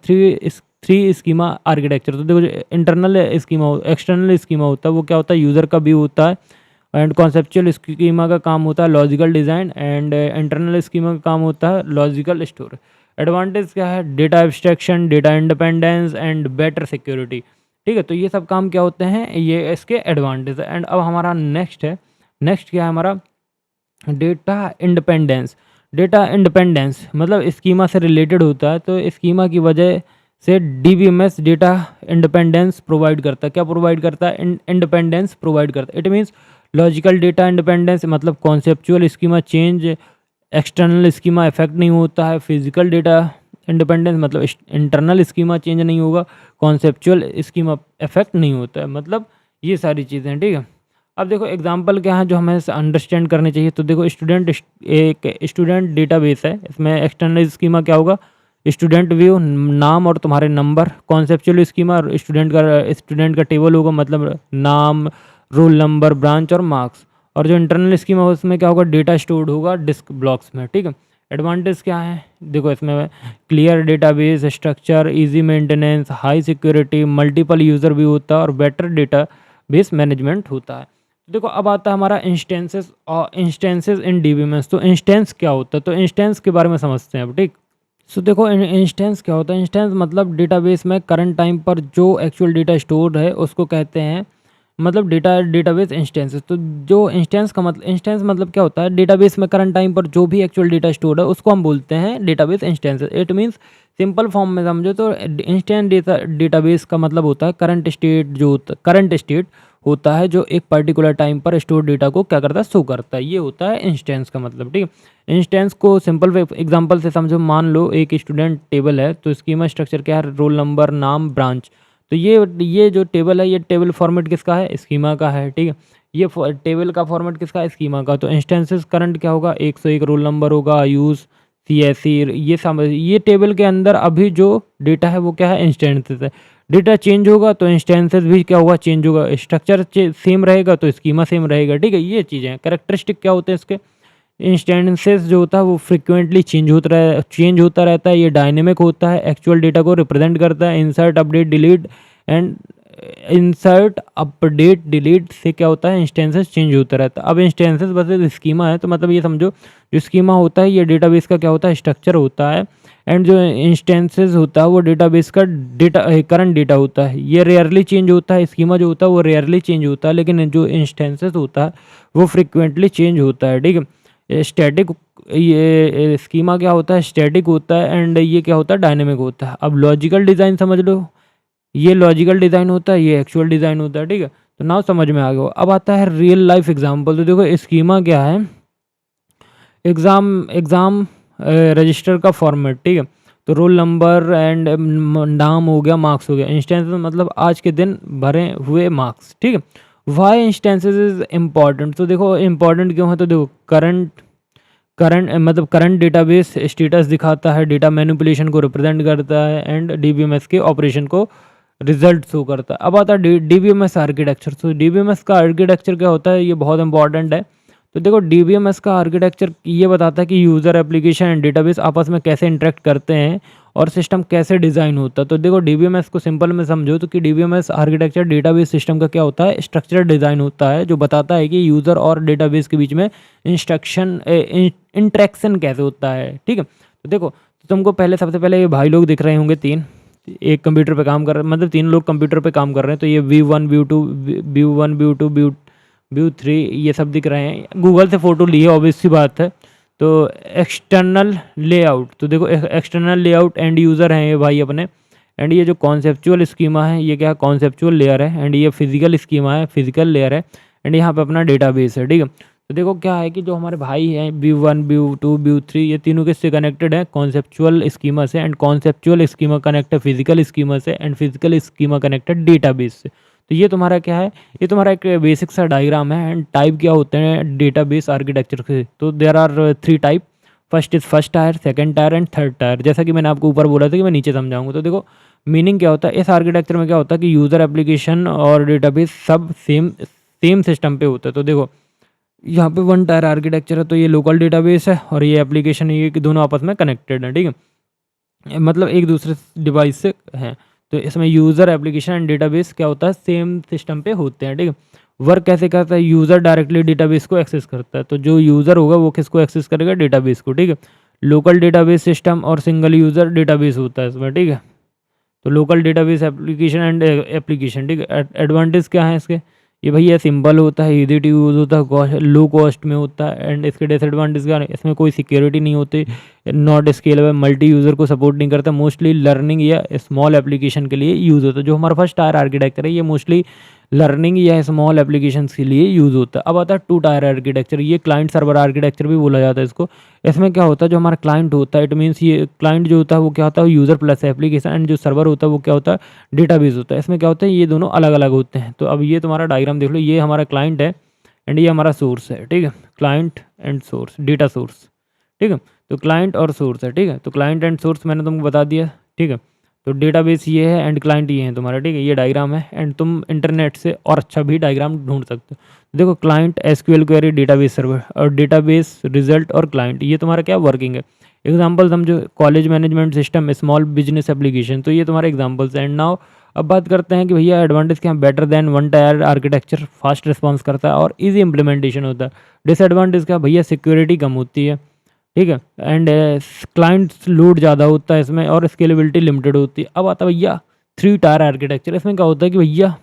थ्री स्कीमा आर्किटेक्चर। तो देखो इंटरनल स्कीमा, एक्सटर्नल स्कीमा होता है, वो क्या होता है, यूज़र का व्यू होता है, एंड कॉन्सेप्चुअल स्कीमा का काम होता है logical design, and internal schema का काम होता है लॉजिकल स्टोर। एडवांटेज क्या है, data abstraction, data independence and better security, ठीक है। तो ये सब काम क्या होते हैं, ये इसके एडवांटेज है। एंड अब हमारा नेक्स्ट क्या है हमारा, डेटा इंडिपेंडेंस। डेटा इंडिपेंडेंस मतलब स्कीमा से रिलेटेड होता है, तो स्कीमा की वजह से डीबीएमएस डेटा इंडिपेंडेंस प्रोवाइड करता है। क्या प्रोवाइड करता है, इंडिपेंडेंस प्रोवाइड करता है। It means logical data independence मतलब conceptual schema change, external schema effect नहीं होता है। फिजिकल डेटा इंडिपेंडेंस मतलब इंटरनल स्कीमा चेंज नहीं होगा, कॉन्सेप्चुअल स्कीमा इफेक्ट नहीं होता है, मतलब ये सारी चीज़ें, ठीक है। अब देखो एग्जांपल क्या है जो हमें अंडरस्टैंड करने चाहिए। तो देखो एक स्टूडेंट डेटाबेस है, इसमें एक्सटर्नल स्कीमा क्या होगा, स्टूडेंट व्यू, नाम और तुम्हारे नंबर। कॉन्सेप्चुअल स्कीमा स्टूडेंट का टेबल होगा, मतलब नाम, रोल नंबर, ब्रांच और मार्क्स। और जो इंटरनल स्कीमा है उसमें क्या होगा, डेटा स्टोर्ड होगा डिस्क ब्लॉक्स में, ठीक है। एडवांटेज क्या है, देखो इसमें clear database structure, easy maintenance, high security, multiple user view होता है, और बेटर डेटा बेस मैनेजमेंट होता है। देखो अब आता है हमारा इंस्टेंसेस इन डीबीएमएस। तो इंस्टेंस क्या होता है, तो इंस्टेंस के बारे में समझते हैं अब, ठीक। सो देखो इंस्टेंस क्या होता है, इंस्टेंस मतलब डेटाबेस में करंट टाइम पर जो एक्चुअल डेटा स्टोर है उसको कहते हैं, मतलब डेटाबेस इंस्टेंसेस। तो जो इंस्टेंस मतलब क्या होता है, डेटाबेस में करंट टाइम पर जो भी एक्चुअल डेटा स्टोर है उसको हम बोलते हैं database instances. It means simple form में समझो तो इंस्टेंट डेटाबेस का मतलब होता है करंट स्टेट होता है जो एक पर्टिकुलर टाइम पर स्टोर डेटा को क्या करता है, शो करता है। ये होता है इंस्टेंस का मतलब, ठीक है। इंस्टेंस को सिंपल एग्जांपल से समझो, मान लो एक स्टूडेंट टेबल है, तो स्कीमा स्ट्रक्चर क्या है, रोल नंबर, नाम, ब्रांच। तो ये जो टेबल है, ये टेबल फॉर्मेट किसका है, स्कीमा का है, ठीक है। ये टेबल का फॉर्मेट किसका है, स्कीमा का। तो इंस्टेंसेस करंट क्या होगा, 101 रोल नंबर होगा, यूज़, सीएससी, ये टेबल के अंदर अभी जो डेटा है वो क्या है, इंस्टेंसेस है। डेटा चेंज होगा तो इंस्टेंसेस भी क्या होगा, चेंज होगा। स्ट्रक्चर सेम रहेगा तो स्कीमा सेम रहेगा, ठीक है। ये चीज़ें कैरेक्टरिस्टिक क्या होते हैं इसके, इंस्टेंसेस जो होता है वो फ्रिक्वेंटली चेंज होता रहता है। ये डायनेमिक होता है, एक्चुअल डेटा को रिप्रेजेंट करता है। इंसर्ट अपडेट डिलीट से क्या होता है, इंस्टेंसेस चेंज होता रहता है। अब इंस्टेंसेस बस स्कीमा है, तो मतलब ये समझो जो स्कीमा होता है ये डेटाबेस का क्या होता है, स्ट्रक्चर होता है। एंड जो इंस्टेंसेस होता है वो डेटाबेस का करंट डेटा होता है, ये रेयरली चेंज होता है। स्कीमा जो होता है वो रेयरली चेंज होता है, लेकिन जो इंस्टेंसेस होता है वो फ्रिक्वेंटली चेंज होता है, ठीक है। ये स्कीमा क्या होता है, स्टैटिक होता है, एंड ये क्या होता है, डायनेमिक होता है। अब लॉजिकल डिज़ाइन समझ लो, ये लॉजिकल डिज़ाइन होता है, ये एक्चुअल डिज़ाइन होता है, ठीक है। तो नाउ समझ में आ गया। अब आता है रियल लाइफ एग्जांपल। तो देखो स्कीमा क्या है, एग्ज़ाम रजिस्टर का फॉर्मेट, ठीक है। तो रोल नंबर एंड नाम हो गया, मार्क्स हो गया। इंस्टेंसेस मतलब आज के दिन भरे हुए मार्क्स, ठीक है। वाई इंस्टेंसेस इज इम्पॉर्टेंट, तो देखो इम्पॉर्टेंट क्यों है, तो देखो करंट डेटाबेस स्टेटस दिखाता है, डेटा मैनिपुलेशन को रिप्रेजेंट करता है, एंड डीबीएमएस के ऑपरेशन को रिजल्ट शो करता है। अब आता है डीबीएमएस आर्किटेक्चर। तो डीबीएमएस का आर्किटेक्चर क्या होता है, ये बहुत इंपॉर्टेंट है। तो देखो डीबीएमएस का आर्किटेक्चर ये बताता है कि यूज़र, एप्लीकेशन एंड डेटाबेस आपस में कैसे इंटरेक्ट करते हैं और सिस्टम कैसे डिज़ाइन होता है। तो देखो डीबीएमएस को सिंपल में समझो तो कि डीबीएमएस आर्किटेक्चर डेटाबेस सिस्टम का क्या होता है, स्ट्रक्चर डिज़ाइन होता है जो बताता है कि यूज़र और डेटाबेस के बीच में इंट्रैक्शन कैसे होता है। ठीक है, तो देखो तो तुमको पहले सबसे पहले ये भाई लोग दिख रहे होंगे तीन, एक कंप्यूटर पे काम कर रहे, मतलब तीन लोग कंप्यूटर पे काम कर रहे हैं। तो ये view 1 view 2 view 1 view 2 view 3 ये सब दिख रहे हैं। गूगल से फ़ोटो ली है, ऑब्वियस सी बात है। तो एक्सटर्नल लेआउट, तो देखो एक्सटर्नल लेआउट एंड यूज़र हैं ये भाई अपने। एंड ये जो कॉन्सेप्चुअल स्कीमा है ये क्या है, कॉन्सेप्चुअल लेयर है। एंड ये फिजिकल स्कीमा है, फिजिकल लेयर है। एंड यहाँ पे अपना डेटाबेस है। ठीक है, तो देखो क्या है कि जो हमारे भाई हैं व्यू 1 व्यू 2 व्यू 3 ये तीनों किससे कनेक्टेड है, कॉन्सेप्चुअल स्कीमा से। एंड कॉन्सेप्चुअल स्कीमा कनेक्ट है फिजिकल स्कीमा से। And physical schema connected database से। तो ये तुम्हारा क्या है, ये तुम्हारा एक बेसिक सा डायग्राम है। एंड टाइप क्या होते हैं डेटाबेस आर्किटेक्चर के, तो there are 3 type. First is first tier, second tier and third tier. जैसा कि मैंने आपको ऊपर बोला था कि मैं नीचे समझाऊंगा। तो देखो मीनिंग क्या होता है इस आर्किटेक्चर में, क्या होता है कि यूज़र, एप्लीकेशन और डेटाबेस सब सेम सिस्टम पे होता है। तो देखो यहाँ पे 1 टायर आर्किटेक्चर है, तो ये लोकल डेटाबेस है और ये एप्लीकेशन है, ये कि दोनों आपस में कनेक्टेड है। ठीक है, मतलब एक दूसरे डिवाइस से हैं। तो इसमें यूज़र, एप्लीकेशन एंड डेटाबेस क्या होता है, सेम सिस्टम पे होते हैं। ठीक है, वर्क कैसे करता है, यूज़र डायरेक्टली डेटाबेस को एक्सेस करता है। तो जो यूज़र होगा वो किसको एक्सेस करेगा, डेटाबेस को। ठीक है, लोकल डेटाबेस सिस्टम और सिंगल यूज़र डेटाबेस होता है इसमें। ठीक है, तो local database application and application. ठीक है, एडवांटेज क्या है इसके, ये भैया सिंपल होता है, इजी टू यूज़ होता है, लो कॉस्ट में होता है। एंड इसके डिसएडवांटेज क्या है, इसमें कोई सिक्योरिटी नहीं होती, नॉट स्केलेबल, मल्टी यूज़र को सपोर्ट नहीं करता, मोस्टली लर्निंग या स्मॉल एप्लीकेशन के लिए यूज़ होता है। जो हमारा फर्स्ट टायर आर्किटेक्चर है ये मोस्टली लर्निंग या स्मॉल एप्लीकेशन के लिए यूज़ होता है। अब आता है 2 टायर आर्किटेक्चर, ये क्लाइंट सर्वर आर्किटेक्चर भी बोला जाता है इसको। इसमें क्या होता है, जो हमारा क्लाइंट होता है, इट मीन्स ये क्लाइंट जो होता है वो क्या होता है, यूज़र प्लस एप्लीकेशन। एंड जो सर्वर होता है वो क्या होता है, डेटाबेस होता है। इसमें क्या होता है, ये दोनों अलग अलग होते हैं। तो अब ये तुम्हारा डायग्राम देख लो, ये हमारा क्लाइंट है एंड ये हमारा सोर्स है। ठीक है, client and source, data source. ठीक है, तो क्लाइंट और सोर्स है। ठीक है, तो क्लाइंट एंड सोर्स मैंने तुमको बता दिया। ठीक है, तो डेटाबेस ये है एंड क्लाइंट ये है तुम्हारा। ठीक है, ये डायग्राम है। एंड तुम इंटरनेट से और अच्छा भी डायग्राम ढूंढ सकते हो। देखो client SQL query, database server और डेटाबेस रिजल्ट और क्लाइंट, ये तुम्हारा क्या वर्किंग है। एग्जाम्पल समझो, college management system, small business application, तो ये तुम्हारे एग्जाम्पल्स। एंड नाउ अब बात करते हैं कि भैया एडवांटेज क्या है, better than 1 tier architecture, fast response करता है और ईजी इंप्लीमेंटेशन होता है। डिसएडवांटेज क्या भैया, सिक्योरिटी कम होती है। ठीक है, एंड क्लाइंट्स लोड ज़्यादा होता है इसमें और स्केलेबिलिटी लिमिटेड होती है। अब आता है भैया 3 टायर आर्किटेक्चर। इसमें क्या होता है कि भैया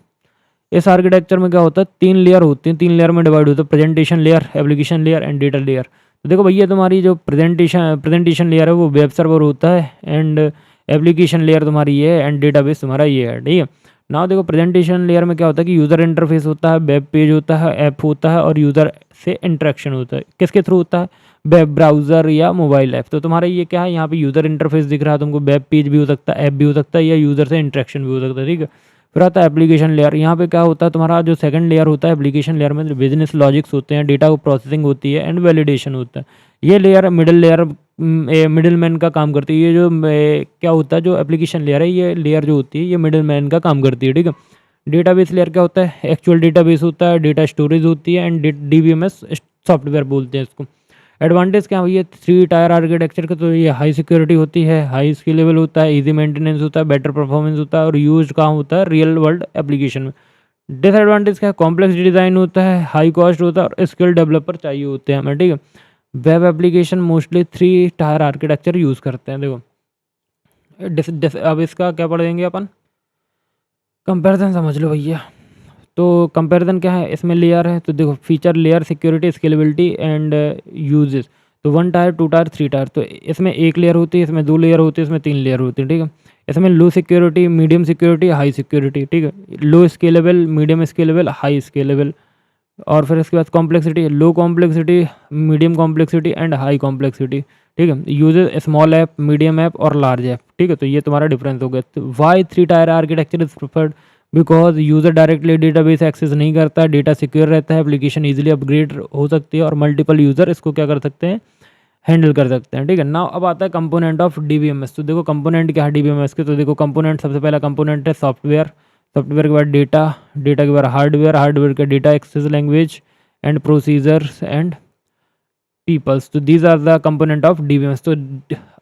इस आर्किटेक्चर में क्या होता है, 3 लेयर होते हैं, 3 लेयर में डिवाइड होता है, presentation layer, application layer and data layer. तो देखो भैया तुम्हारी जो प्रेजेंटेशन लेयर है वो वेब सर्वर होता है। एंड एप्लीकेशन लेयर तुम्हारी ये है एंड डेटाबेस तुम्हारा ये है। ठीक है, ना देखो प्रेजेंटेशन लेयर में क्या होता है कि यूज़र इंटरफेस होता है, वेब पेज होता है, ऐप होता है और यूज़र से इंटरेक्शन होता है। किसके थ्रू होता है, वेब ब्राउज़र या मोबाइल ऐप। तो तुम्हारा ये क्या है, यहाँ पे यूज़र इंटरफेस दिख रहा है तुमको, वेब पेज भी हो सकता है, ऐप भी हो सकता है या यूज़र से इंटरेक्शन भी हो सकता है। ठीक है, फिर आता है एप्लीकेशन लेयर। यहाँ पे क्या होता है तुम्हारा जो सेकंड लेयर होता है एप्लीकेशन लेयर में, बिजनेस लॉजिक्स होते हैं, डेटा को प्रोसेसिंग होती है एंड वैलिडेशन होता है। ये लेयर मिडिल मैन का काम करती है। ये जो क्या होता है, जो एप्लीकेशन लेयर है ये लेयर जो होती है ये मिडिल मैन का काम करती है। ठीक है, डेटाबेस लेयर क्या होता है, एक्चुअल डेटाबेस होता है, डेटा स्टोरेज होती है एंड डीबीएमएस सॉफ्टवेयर बोलते हैं इसको। एडवांटेज क्या है, ये 3 टायर आर्किटेक्चर का, तो ये हाई सिक्योरिटी होती है, हाई स्केलेबल होता है, इजी मेंटेनेंस होता है, बेटर परफॉर्मेंस होता है और यूज कहाँ होता है, रियल वर्ल्ड एप्लीकेशन में। डिसएडवांटेज क्या है, कॉम्प्लेक्स डिज़ाइन होता है, हाई कॉस्ट होता है और स्किल डेवलपर चाहिए होते हैं हमें। ठीक है, web application mostly 3 tier architecture use करते हैं। देखो अब इसका क्या पढ़ेंगे अपन, कंपैरिजन समझ लो भैया। तो कंपैरिजन क्या है, इसमें लेयर है, तो देखो feature layer, security, scalability and uses. तो 1 टायर, 2 टायर, 3 टायर। तो इसमें 1 लेयर होती है, इसमें 2 लेयर होती है, इसमें 3 लेयर होती है। ठीक है, इसमें low security, medium security, high security. ठीक है, low scalable, medium scalable, high scalable. और फिर इसके बाद complexity, low complexity, medium complexity and high complexity. ठीक है, uses small app, medium app और लार्ज ऐप। ठीक है, तो ये तुम्हारा डिफरेंस हो गया। तो why 3 tier architecture is preferred, because user directly database access नहीं करता है, डेटा सिक्योर रहता है, एप्लीकेशन इजीली अपग्रेड हो सकती है और मल्टीपल यूज़र इसको क्या कर सकते हैं, हैंडल कर सकते हैं, ठीक है। नाउ अब आता है कंपोनेंट ऑफ डीबीएमएस। तो देखो कंपोनेंट क्या है डीबीएमएस के, तो देखो कंपोनेंट, सबसे पहला कंपोनेंट है सॉफ्टवेयर, सॉफ्टवेयर के बाद डेटा, डेटा के बाद हार्डवेयर, हार्डवेयर का data access language and procedures and peoples. तो these are the component of DBMS. तो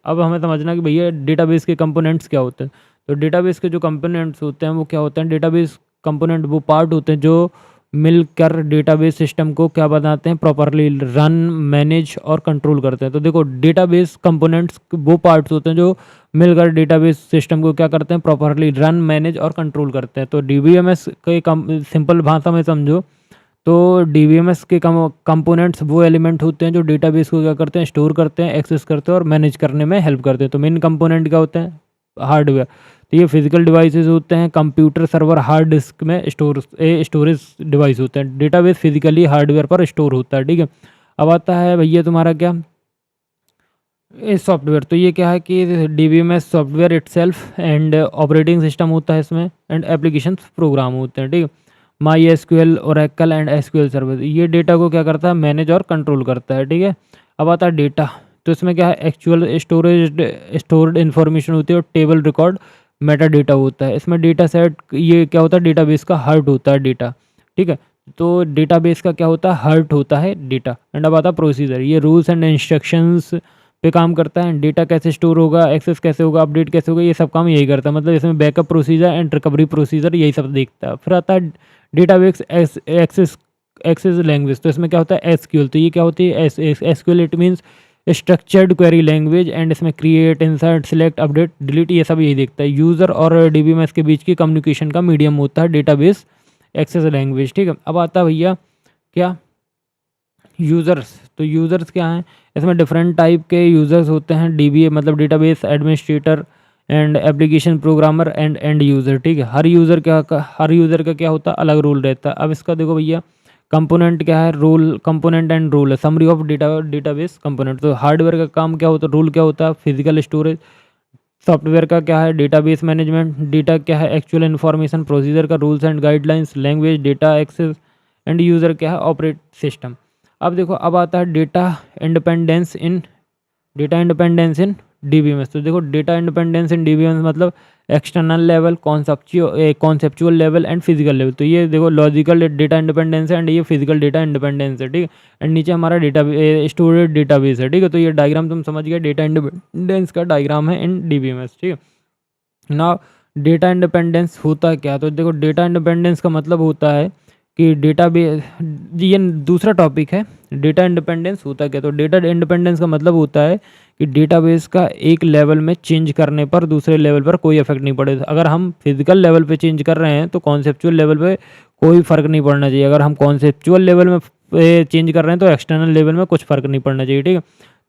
अब हमें समझना कि भैया डेटाबेस के कंपोनेंट्स क्या होते हैं। तो डेटाबेस के जो कंपोनेंट्स होते हैं वो क्या होते हैं, डेटाबेस कंपोनेंट वो पार्ट होते हैं जो मिलकर डेटाबेस सिस्टम को क्या बनाते हैं, प्रॉपरली रन, मैनेज और कंट्रोल करते हैं। तो देखो डेटाबेस कंपोनेंट्स वो पार्ट्स होते हैं जो मिलकर डेटाबेस सिस्टम को क्या करते हैं, प्रॉपरली रन, मैनेज और कंट्रोल करते हैं। तो डीबीएमएस के सिंपल भाषा में समझो तो डीबीएमएस के कंपोनेंट्स वो एलिमेंट होते हैं जो डेटाबेस को क्या करते हैं, स्टोर करते हैं, एक्सेस करते हैं और मैनेज करने में हेल्प करते हैं। तो मेन कंपोनेंट क्या होते हैं, हार्डवेयर। तो ये फिजिकल डिवाइसेस होते हैं, कंप्यूटर, सर्वर, हार्ड डिस्क में स्टोरेज डिवाइस होते हैं। डेटाबेस फिजिकली हार्डवेयर पर स्टोर होता है, ठीक है। अब आता है भैया तुम्हारा क्या, सॉफ्टवेयर। तो ये क्या है कि DBMS software itself and operating system होता है इसमें, एंड एप्लीकेशंस प्रोग्राम होते हैं, ठीक है। My SQL, Oracle and SQL service, ये डेटा को क्या करता है, मैनेज और कंट्रोल करता है, ठीक है। अब आता है डेटा। तो इसमें क्या है, एक्चुअल स्टोर्ड इन्फॉर्मेशन होती है और टेबल रिकॉर्ड मेटा डेटा होता है। इसमें डेटा सेट, ये क्या होता है, डेटाबेस का हार्ट होता है डेटा, ठीक है। तो डेटाबेस का क्या होता है, हार्ट होता है डेटा। एंड अब आता है प्रोसीजर, ये रूल्स एंड इंस्ट्रक्शंस पे काम करता है। डेटा कैसे स्टोर होगा, एक्सेस कैसे होगा, अपडेट कैसे होगा, ये सब काम यही करता है। मतलब इसमें backup procedure and recovery procedure यही सब देखता है। फिर आता है डेटाबेस एक्सेस लैंग्वेज। तो इसमें क्या होता है, एसक्यूएल। तो ये क्या होती है, SQL, it means structured query language, and इसमें create, insert, select, update, delete, ये सब यही देखता है। यूज़र और डीबीएमएस के बीच की कम्युनिकेशन का मीडियम होता है डेटाबेस एक्सेस लैंग्वेज, ठीक है। अब आता है भैया क्या, यूज़र्स। तो यूज़र्स क्या हैं, इसमें डिफरेंट टाइप के यूज़र्स होते हैं। डीबीए मतलब database administrator and application programmer and end user, ठीक है। हर यूज़र का क्या होता है, अलग रोल रहता है। अब इसका देखो भैया कंपोनेंट क्या है, रोल, कंपोनेंट एंड रोल है, समरी ऑफ डेटाबेस कंपोनेंट। तो हार्डवेयर का काम क्या होता है, रोल क्या होता है, फिजिकल स्टोरेज। सॉफ्टवेयर का क्या है, डेटाबेस मैनेजमेंट। डेटा क्या है, एक्चुअल इन्फॉर्मेशन। प्रोसीजर का rules and guidelines. Language data access and user क्या है, ऑपरेट सिस्टम। अब देखो अब आता है डेटा इंडिपेंडेंस इन डीबीएमएस। तो देखो डेटा इंडिपेंडेंस इन डीबीएमएस मतलब external level, conceptual level and physical level. तो ये देखो लॉजिकल डेटा इंडिपेंडेंस है एंड ये फिजिकल डेटा इंडिपेंडेंस है, ठीक है। एंड नीचे हमारा डेटा स्टोरेज डेटाबेस है, ठीक है। तो ये डायग्राम तुम समझ गए, डेटा इंडिपेंडेंस का डायग्राम है इन डीबीएमएस, ठीक है ना। डेटा इंडिपेंडेंस होता है क्या, तो देखो डेटा इंडिपेंडेंस का मतलब होता है कि डेटाबेस, ये दूसरा टॉपिक है, डेटा इंडिपेंडेंस होता क्या। तो डेटा इंडिपेंडेंस का मतलब होता है कि डेटाबेस का एक लेवल में चेंज करने पर दूसरे लेवल पर कोई इफेक्ट नहीं पड़ेगा। अगर हम फिजिकल लेवल पे चेंज कर रहे हैं तो कॉन्सेप्चुअल लेवल पे कोई फ़र्क नहीं पड़ना चाहिए। अगर हम कॉन्सेप्चुअल लेवल में चेंज कर रहे हैं तो एक्सटर्नल लेवल में कुछ फ़र्क नहीं पड़ना चाहिए, ठीक है।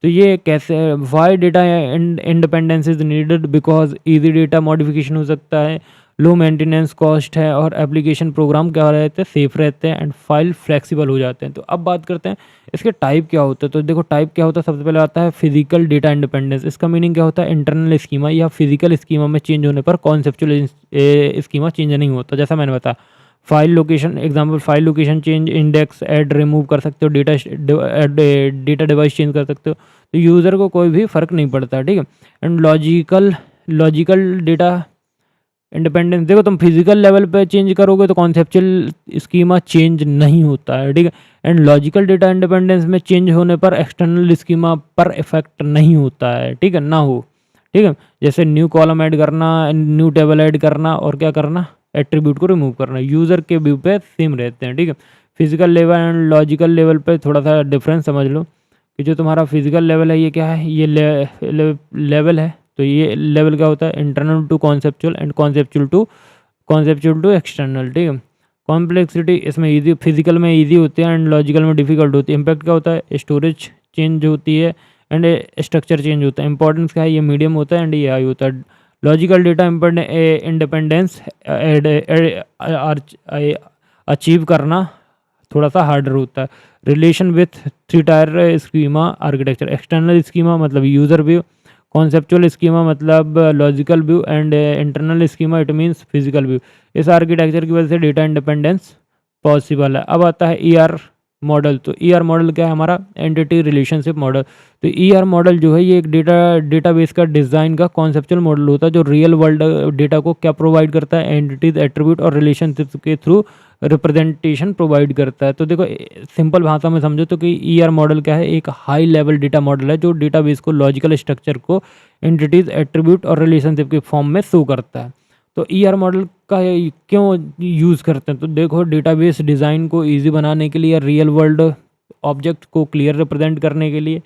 तो ये कैसे, why data independence is needed, because easy data modification हो सकता है, लो मेंटेनेंस कॉस्ट है, और एप्लीकेशन प्रोग्राम क्या रहते हैं, सेफ रहते हैं, एंड फाइल फ्लेक्सिबल हो जाते हैं। तो अब बात करते हैं इसके टाइप क्या होता है। तो देखो टाइप क्या होता है, सबसे पहले आता है फिजिकल डेटा इंडिपेंडेंस। इसका मीनिंग क्या होता है, इंटरनल स्कीमा या फिजिकल स्कीमा में चेंज होने पर कॉन्सेप्चुअल स्कीमा चेंज नहीं होता। जैसा मैंने बताया, file location, example file location change, index add remove कर सकते हो, डेटा डिवाइस चेंज कर सकते हो। तो यूज़र को कोई भी फ़र्क नहीं पड़ता, ठीक है। एंड लॉजिकल डेटा इंडिपेंडेंस, देखो तुम फिजिकल लेवल पे चेंज करोगे तो कॉन्सेप्चुअल स्कीमा चेंज नहीं होता है, ठीक है। एंड लॉजिकल डेटा इंडिपेंडेंस में चेंज होने पर एक्सटर्नल स्कीमा पर इफेक्ट नहीं होता है, ठीक है, ना हो, ठीक है। जैसे न्यू कॉलम ऐड करना, न्यू टेबल ऐड करना, और क्या करना, एट्रीब्यूट को रिमूव करना, यूज़र के व्यू पे सेम रहते हैं, ठीक है। Physical level and logical level पे थोड़ा सा डिफरेंस समझ लो कि जो तुम्हारा फिजिकल लेवल है ये क्या है, ये लेवल है। तो ये लेवल क्या होता है, internal to conceptual and conceptual to external, ठीक है। कॉम्प्लेक्सिटी इसमें इजी, फिजिकल में इजी होती है एंड लॉजिकल में डिफिकल्ट होती है। इम्पैक्ट क्या होता है, स्टोरेज चेंज होती है एंड स्ट्रक्चर चेंज होता है। इंपॉर्टेंस क्या है, ये मीडियम होता है एंड ये हाई होता है। लॉजिकल डेटा इंडिपेंडेंस अचीव करना थोड़ा सा हार्डर होता है। Relation with three tier schema architecture, external schema मतलब यूज़र व्यू, कॉन्सेप्चुअल स्कीमा मतलब logical view, and internal schema it means physical view. इस आर्किटेक्चर की वजह से डेटा इंडिपेंडेंस पॉसिबल है। अब आता है ER मॉडल। तो ईआर मॉडल क्या है हमारा, एंटिटी रिलेशनशिप मॉडल। तो ईआर मॉडल जो है ये एक डेटाबेस का डिज़ाइन का कॉन्सेप्चुअल मॉडल होता है जो रियल वर्ल्ड डेटा को क्या प्रोवाइड करता है, एंटिटीज, एट्रीब्यूट और रिलेशनशिप के थ्रू रिप्रेजेंटेशन प्रोवाइड करता है। तो देखो सिंपल भाषा में समझो तो कि ईआर मॉडल क्या है, एक हाई लेवल डेटा मॉडल है जो डेटाबेस को लॉजिकल स्ट्रक्चर को एंटिटीज, एट्रीब्यूट और रिलेशनशिप के फॉर्म में शो करता है। तो ईआर मॉडल का क्यों यूज़ करते हैं, तो देखो डेटाबेस डिज़ाइन को इजी बनाने के लिए, रियल वर्ल्ड ऑब्जेक्ट को क्लियर रिप्रेजेंट करने के लिए,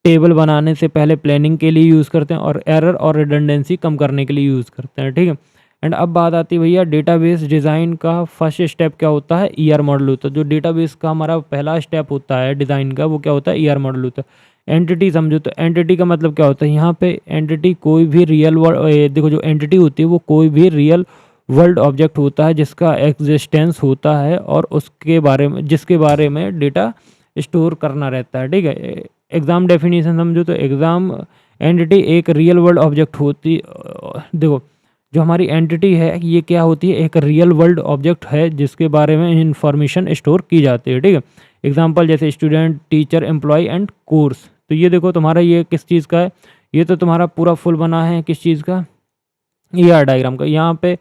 टेबल बनाने से पहले प्लानिंग के लिए यूज़ करते हैं, और एरर और रिडंडेंसी कम करने के लिए यूज़ करते हैं। ठीक है। एंड अब बात आती है भैया डेटाबेस डिज़ाइन का फर्स्ट स्टेप क्या होता है, ईआर मॉडल होता है। जो डेटाबेस का हमारा पहला स्टेप होता है डिज़ाइन का वो क्या होता है, ईआर मॉडल होता है। एंटिटी समझो, तो एंटिटी का मतलब क्या होता है, यहाँ पे एंटिटी कोई भी रियल वर्ल्ड, देखो जो एंटिटी होती है वो कोई भी रियल वर्ल्ड ऑब्जेक्ट होता है जिसका एग्जिस्टेंस होता है और उसके बारे में, जिसके बारे में डेटा स्टोर करना रहता है। ठीक है। एग्ज़ाम डेफिनेशन समझो, तो एग्ज़ाम एंटिटी एक रियल वर्ल्ड ऑब्जेक्ट होती, देखो जो हमारी एंटिटी है ये क्या होती है, एक रियल वर्ल्ड ऑब्जेक्ट है जिसके बारे में इंफॉर्मेशन स्टोर की जाती है। ठीक है। एग्जाम्पल जैसे student, teacher, employ and course. तो ये देखो तुम्हारा ये किस चीज़ का है, ये तो तुम्हारा पूरा फुल बना है किस चीज़ का, ईआर डायग्राम का यहाँ पे।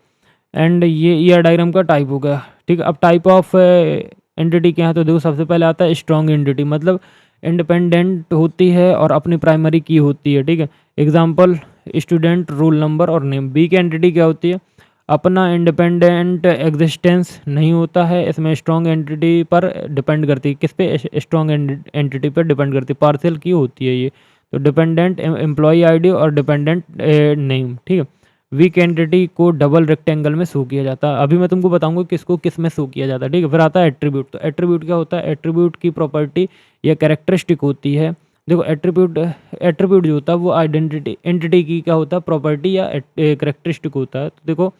एंड ये ईआर डायग्राम का टाइप हो गया। ठीक है। अब टाइप ऑफ एंटिटी क्या है, तो देखो सबसे पहले आता है स्ट्रॉन्ग एंटिटी, मतलब इंडिपेंडेंट होती है और अपनी प्राइमरी की होती है। ठीक है। एग्जाम्पल स्टूडेंट, रोल नंबर और नेम। वीक एंटिटी क्या होती है, अपना इंडिपेंडेंट एग्जिस्टेंस नहीं होता है, इसमें स्ट्रॉन्ग एंटिटी पर डिपेंड करती है। किस पे, स्ट्रॉन्ग एंटिटी पर डिपेंड करती है, पार्शियल की होती है ये। तो डिपेंडेंट एम्प्लॉय आईडी और डिपेंडेंट नेम। ठीक है। वीक एंटिटी को डबल रेक्टेंगल में शो किया जाता है। अभी मैं तुमको बताऊंगा किसको किस में शो किया जाता है। ठीक है। फिर आता है एट्रीब्यूट। तो एट्रीब्यूट क्या होता है, एट्रीब्यूट की प्रॉपर्टी या कैरेक्टरिस्टिक होती है। देखो एट्रीब्यूट जो होता है वो आइडेंटिटी, एंटिटी की क्या होता है, प्रॉपर्टी या कैरेक्टरिस्टिक होता है। तो देखो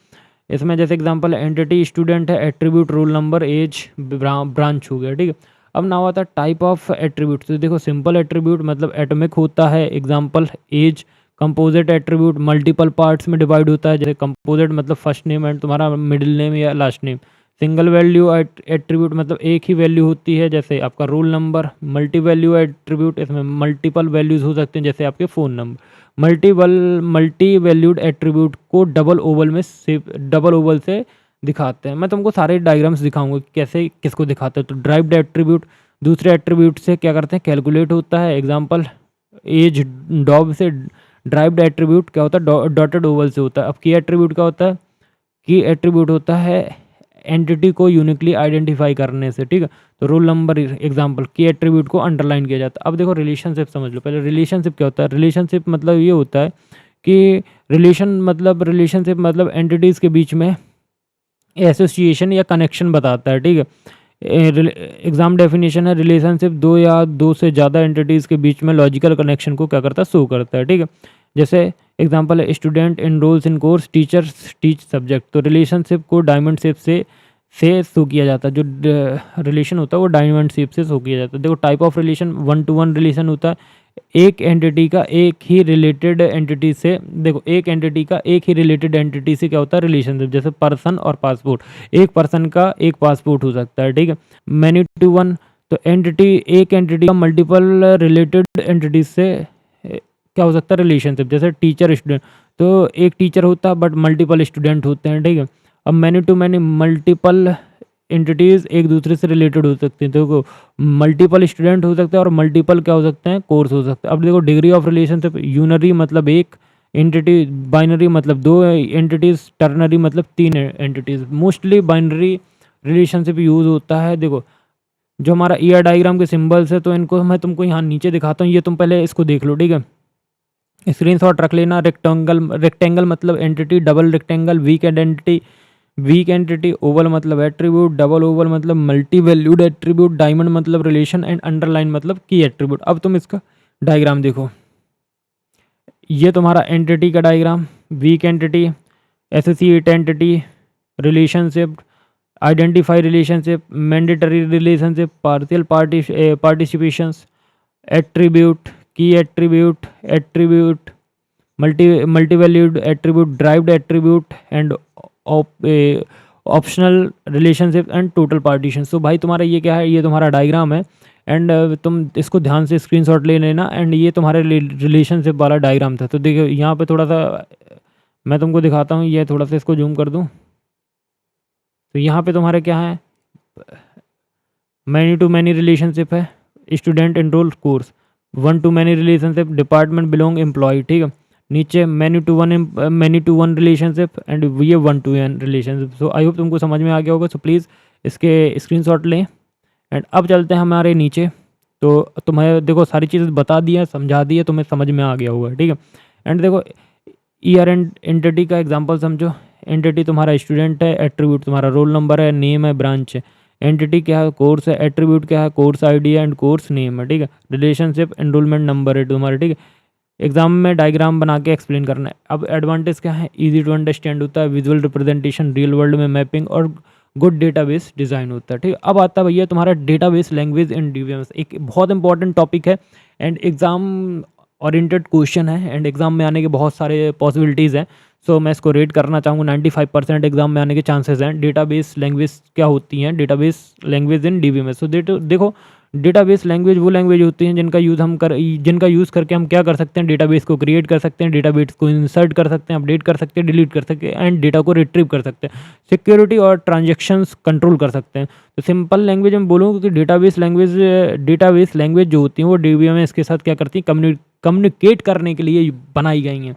इसमें जैसे एग्जांपल है एंटिटी स्टूडेंट है, attribute roll number, age, branch हो गया। ठीक है। अब ना आता है टाइप ऑफ एट्रीब्यूट। तो देखो सिंपल एट्रीब्यूट मतलब एटॉमिक होता है, example age. Composite attribute multiple parts में डिवाइड होता है, जैसे कंपोजिट मतलब फर्स्ट नेम एंड तुम्हारा मिडिल नेम या last name. Single value attribute मतलब एक ही वैल्यू होती है, जैसे आपका roll number. Multi value attribute, इसमें मल्टीपल वैल्यूज हो सकते हैं जैसे आपके phone number. Multi valued attribute को डबल ओवल से दिखाते हैं। मैं तुमको सारे डायग्राम्स दिखाऊंगा कि कैसे किसको दिखाते हैं। तो ड्राइव्ड एट्रीब्यूट दूसरे एट्रीब्यूट से क्या करते हैं, कैलकुलेट होता है। एग्जांपल एज डॉब से ड्राइव्ड एट्रीब्यूट क्या होता है, डॉटेड ओवल से होता है। अब की एट्रीब्यूट क्या होता है, की एट्रीब्यूट होता है एंटिटी को यूनिकली आइडेंटिफाई करने से। ठीक है। तो रोल नंबर एग्जांपल, की एट्रीब्यूट को अंडरलाइन किया जाता है। अब देखो रिलेशनशिप समझ लो। पहले रिलेशनशिप क्या होता है, रिलेशनशिप मतलब ये होता है कि रिलेशनशिप मतलब एंटिटीज़ के बीच में एसोसिएशन या कनेक्शन बताता है। ठीक है। एग्जाम डेफिनेशन है, रिलेशनशिप दो या दो से ज़्यादा एंटिटीज़ के बीच में लॉजिकल कनेक्शन को क्या करता है, शो करता है। ठीक है। जैसे एग्जांपल है स्टूडेंट एनरोल्स इन कोर्स, टीचर्स टीच सब्जेक्ट। तो रिलेशनशिप को डायमंड शेप से शो किया जाता है। जो रिलेशन होता है वो डायमंड शेप से शो किया जाता है। देखो type of relation 1-to-1 relation होता है। एक एंटिटी का एक ही रिलेटेड एंटिटी से, देखो एक एंटिटी का एक ही रिलेटेड एंटिटी से क्या होता है, रिलेशनशिप। जैसे पर्सन और पासपोर्ट, एक पर्सन का एक पासपोर्ट हो सकता है। ठीक है। मैनी टू वन, तो एक एंटिटी का मल्टीपल रिलेटेड एंटिटी से क्या हो सकता है, रिलेशनशिप। जैसे टीचर स्टूडेंट, तो एक टीचर होता है बट मल्टीपल स्टूडेंट होते हैं। ठीक है। अब many to many, multiple entities एक दूसरे से रिलेटेड हो सकती हैं। देखो मल्टीपल स्टूडेंट हो सकते हैं और मल्टीपल क्या हो सकते हैं, कोर्स हो सकते हैं। अब देखो डिग्री ऑफ रिलेशनशिप, यूनरी मतलब एक एंटिटी, बाइनरी मतलब दो एंटिटीज़, टर्नरी मतलब तीन entities. Mostly binary relationship use होता है। देखो जो हमारा ईआर डायग्राम के सिंबल्स है, तो इनको मैं तुमको यहाँ नीचे दिखाता हूँ, ये तुम पहले इसको देख लो। ठीक है। स्क्रीनशॉट रख लेना। रेक्टेंगल मतलब entity, double rectangle weak entity, Oval मतलब एट्रीब्यूट, डबल ओवल मतलब मल्टी वैल्यूड एट्रीब्यूट, डायमंड मतलब रिलेशन एंड अंडरलाइन मतलब की एट्रीब्यूट। अब तुम इसका डायग्राम देखो, ये तुम्हारा एंटिटी का diagram, weak entity, associate entity, relationship, identify relationship, mandatory relationship, partial participations, attribute, key attribute, multi valued attribute, derived attribute and optional relationship and total partition. So भाई तुम्हारा ये क्या है, ये तुम्हारा डायग्राम है एंड तुम इसको ध्यान से स्क्रीनशॉट ले लेना। एंड ये तुम्हारे रिलेशनशिप वाला डायग्राम था। तो देखो यहाँ पे थोड़ा सा मैं तुमको दिखाता हूँ, ये थोड़ा सा इसको जूम कर दूँ। तो यहाँ पे तुम्हारे क्या है, मैनी टू मैनी रिलेशनशिप है, student enrol course, one to many relationship, department belong employ, ठीक है। नीचे many to one relationship and ये one to one relationship. So I hope तुमको समझ में आ गया होगा। सो प्लीज़ इसके स्क्रीनशॉट लें। एंड अब चलते हैं हमारे नीचे। तो तुम्हें देखो सारी चीज़ें बता दी है, समझा दी है, तुम्हें समझ में आ गया होगा, ठीक है। एंड देखो ईआर एंड एंटिटी का एग्जांपल समझो। एंटिटी तुम्हारा स्टूडेंट है, एट्रीब्यूट तुम्हारा रोल नंबर है, नेम है, ब्रांच है। एंटिटी क्या है, कोर्स है, एट्रीब्यूट क्या है, कोर्स आईडी है एंड कोर्स नेम है, ठीक है। रिलेशनशिप एनरोलमेंट नंबर है तुम्हारा, ठीक है। एग्जाम में डायग्राम बना के एक्सप्लेन करना है। अब एडवांटेज क्या है, इजी टू अंडरस्टैंड होता है, विजुअल रिप्रेजेंटेशन, रियल वर्ल्ड में मैपिंग और गुड डेटाबेस डिज़ाइन होता है, ठीक है। अब आता है भैया तुम्हारा डेटाबेस लैंग्वेज इन डीबीएमएस, एक बहुत इंपॉर्टेंट टॉपिक है एंड एग्जाम ओरिएंटेड क्वेश्चन है एंड एग्जाम में आने के बहुत सारे पॉसिबिलिटीज़ हैं। सो मैं इसको रेट करना चाहूँगा, 95% एग्जाम में आने के चांसेस हैं। डेटाबेस लैंग्वेज क्या होती हैं, डेटाबेस लैंग्वेज इन डीबीएमएस। सो देखो डेटाबेस लैंग्वेज वो लैंग्वेज होती हैं जिनका यूज़ करके हम क्या कर सकते हैं, डेटाबेस को क्रिएट कर सकते हैं, डेटाबेस को इंसर्ट कर सकते हैं, अपडेट कर सकते हैं, डिलीट कर सकते हैं एंड डेटा को रिट्रीव कर सकते हैं, सिक्योरिटी और ट्रांजेक्शन्स कंट्रोल कर सकते हैं। तो सिंपल लैंग्वेज में बोलूँ कि डेटाबेस लैंग्वेज जो होती हैं वो डीबीएमएस के साथ क्या करती हैं, कम्युनिकेट करने के लिए बनाई गई हैं।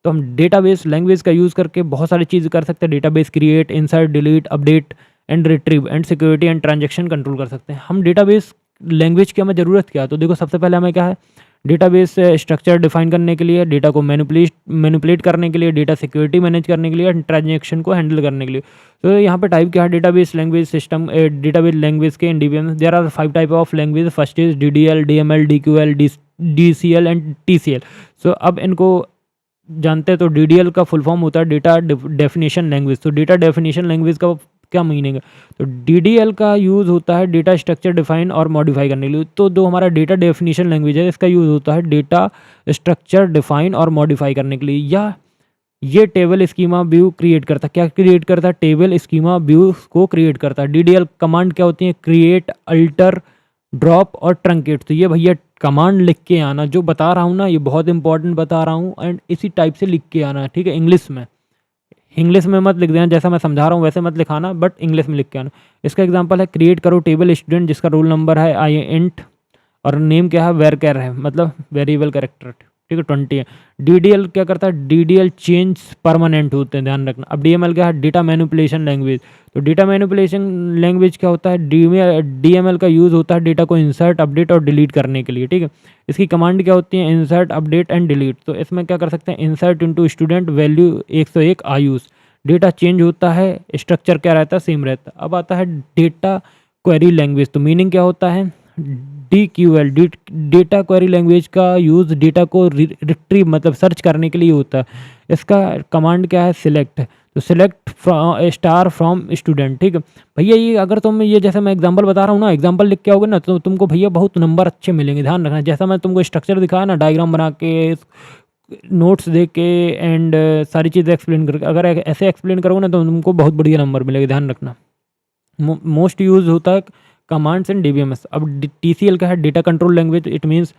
तो हम डेटाबेस लैंग्वेज का यूज़ करके बहुत सारी चीज़ कर सकते हैं, database create, insert, delete, update and retrieve and security and transaction control कर सकते हैं। हम डेटाबेस लैंग्वेज की हमें ज़रूरत क्या है, तो देखो सबसे पहले हमें क्या है, डेटाबेस स्ट्रक्चर डिफाइन करने के लिए, डेटा को मैनिपुलेट करने के लिए, डेटा सिक्योरिटी मैनेज करने के लिए, ट्रांजेक्शन को हैंडल करने के लिए। तो यहाँ पे टाइप क्या है, database language system, database language के in DBMS there are 5 type of language. First is DDL, DML, DQL, DCL and TCL. So अब इनको जानते हैं। तो डीडीएल का फुल फॉर्म होता है डेटा डेफिनेशन लैंग्वेज। तो डेटा डेफिनेशन लैंग्वेज का क्या मीनिंग है, तो डीडीएल का यूज़ होता है डेटा स्ट्रक्चर डिफाइन और मॉडिफाई करने के लिए। तो जो हमारा डेटा डेफिनेशन लैंग्वेज है इसका यूज़ होता है डेटा स्ट्रक्चर डिफाइन और मॉडिफाई करने के लिए, या ये टेबल स्कीमा व्यू क्रिएट करता है। क्या क्रिएट करता है, टेबल स्कीमा व्यू को क्रिएट करता है। डीडीएल कमांड क्या होती है, क्रिएट, अल्टर, ड्रॉप और ट्रंकेट। तो ये भैया कमांड लिख के आना, जो बता रहा हूँ ना ये बहुत इंपॉर्टेंट बता रहा हूँ एंड इसी टाइप से लिख के आना, ठीक है। इंग्लिश में मत लिख देना, जैसा मैं समझा रहा हूँ वैसे मत लिखाना, बट इंग्लिश में लिख के आना। इसका एग्जांपल है, क्रिएट करो टेबल स्टूडेंट जिसका रोल नंबर है आई इंट और नेम क्या है वेर है, मतलब वेरिएबल कैरेक्टर, ठीक है, 20 है। डीडीएल क्या करता है, डीडीएल चेंज परमानेंट होते हैं, ध्यान रखना। अब डीएमएल क्या है, डेटा मैनिपुलेशन लैंग्वेज। तो डेटा मैनिपुलेशन लैंग्वेज क्या होता है, डीएमएल का यूज़ होता है डेटा को इंसर्ट, अपडेट और डिलीट करने के लिए, ठीक है। इसकी कमांड क्या होती है, इंसर्ट, अपडेट एंड डिलीट। तो इसमें क्या कर सकते हैं, insert into student value 101 Ayush, data change होता है, स्ट्रक्चर क्या रहता है, सेम रहता है। अब आता है डेटा क्वेरी लैंग्वेज। तो मीनिंग क्या होता है, DQL, डेटा क्वेरी लैंग्वेज का यूज़ डेटा को रिट्रीव मतलब सर्च करने के लिए होता है। इसका कमांड क्या है, सिलेक्ट। तो सिलेक्ट स्टार फ्रॉम स्टूडेंट, ठीक है भैया। ये अगर तुम ये जैसे मैं एग्जांपल बता रहा हूँ ना, एग्जांपल लिख के आओगे ना तो तुमको भैया बहुत नंबर अच्छे मिलेंगे, ध्यान रखना। जैसा मैं तुमको स्ट्रक्चर दिखाया ना, डायग्राम बना के, नोट्स दे के एंड सारी चीज़ें एक्सप्लेन करके, अगर ऐसे एक्सप्लेन करोगे ना तो तुमको बहुत बढ़िया नंबर मिलेगा, ध्यान रखना। मोस्ट यूज होता है कमांड्स एंड डीबीएमएस। अब टीसीएल का है, data control language. It means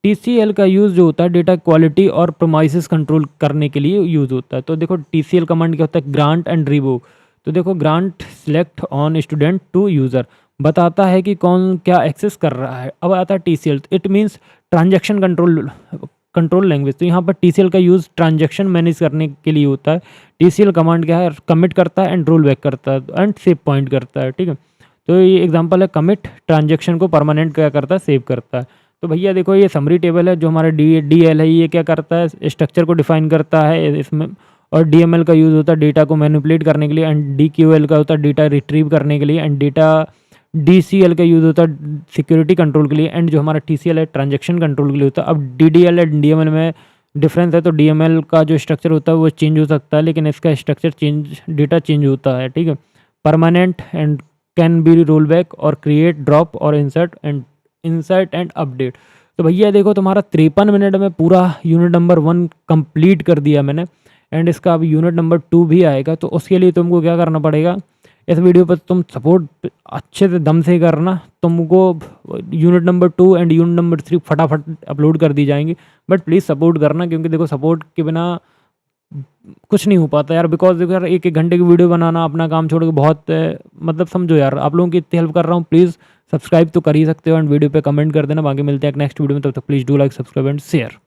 TCL का यूज़ जो होता है डेटा क्वालिटी और प्रोमाइसेस कंट्रोल करने के लिए यूज़ होता है। तो देखो टीसीएल कमांड क्या होता है, ग्रांट एंड रिवोक। तो देखो grant select on student to user, बताता है कि कौन क्या एक्सेस कर रहा है। अब आता है TCL, it means transaction control language. तो यहाँ पर टीसीएल का यूज़ ट्रांजेक्शन मैनेज करने के लिए होता है। टीसीएल कमांड क्या है, कमिट करता है एंड रोल बैक करता है एंड सेव पॉइंट करता है, ठीक है। तो ये एग्जांपल है, कमिट ट्रांजेक्शन को परमानेंट क्या करता है, सेव करता है। तो भैया देखो ये समरी टेबल है, जो हमारा डीएल है ये क्या करता है, स्ट्रक्चर को डिफाइन करता है इसमें। और डीएमएल का यूज़ होता है डेटा को मैनिपुलेट करने के लिए एंड डीक्यूएल का होता है डेटा रिट्रीव करने के लिए एंड डीसीएल का यूज़ होता है सिक्योरिटी कंट्रोल के लिए एंड जो हमारा टीसीएल है ट्रांजेक्शन कंट्रोल के लिए होता है। अब डीडीएल एंड डीएमएल में डिफरेंस है। तो डीएमएल का जो स्ट्रक्चर होता है वो चेंज हो सकता है, लेकिन इसका स्ट्रक्चर डेटा चेंज होता है, ठीक है। Permanent and can be roll back और क्रिएट, ड्रॉप और इंसर्ट एंड अपडेट। तो भैया देखो तुम्हारा 53 मिनट में पूरा यूनिट नंबर 1 कंप्लीट कर दिया मैंने एंड इसका अब यूनिट नंबर 2 भी आएगा। तो उसके लिए तुमको क्या करना पड़ेगा, इस वीडियो पर तुम सपोर्ट अच्छे से दम से करना, तुमको unit number 2 and unit number 3 फटाफट अपलोड कर दी जाएंगी। बट प्लीज़ सपोर्ट करना, क्योंकि देखो सपोर्ट के बिना कुछ नहीं हो पाता यार। बिकॉज देखो यार, 1-1 घंटे की वीडियो बनाना, अपना काम छोड़ के बहुत मतलब समझो यार, आप लोगों की इतनी हेल्प कर रहा हूँ। प्लीज़ सब्सक्राइब तो कर ही सकते हो एंड वीडियो पे कमेंट कर देना। बाकी मिलते हैं एक नेक्स्ट वीडियो में, तब तक please do like, subscribe and share.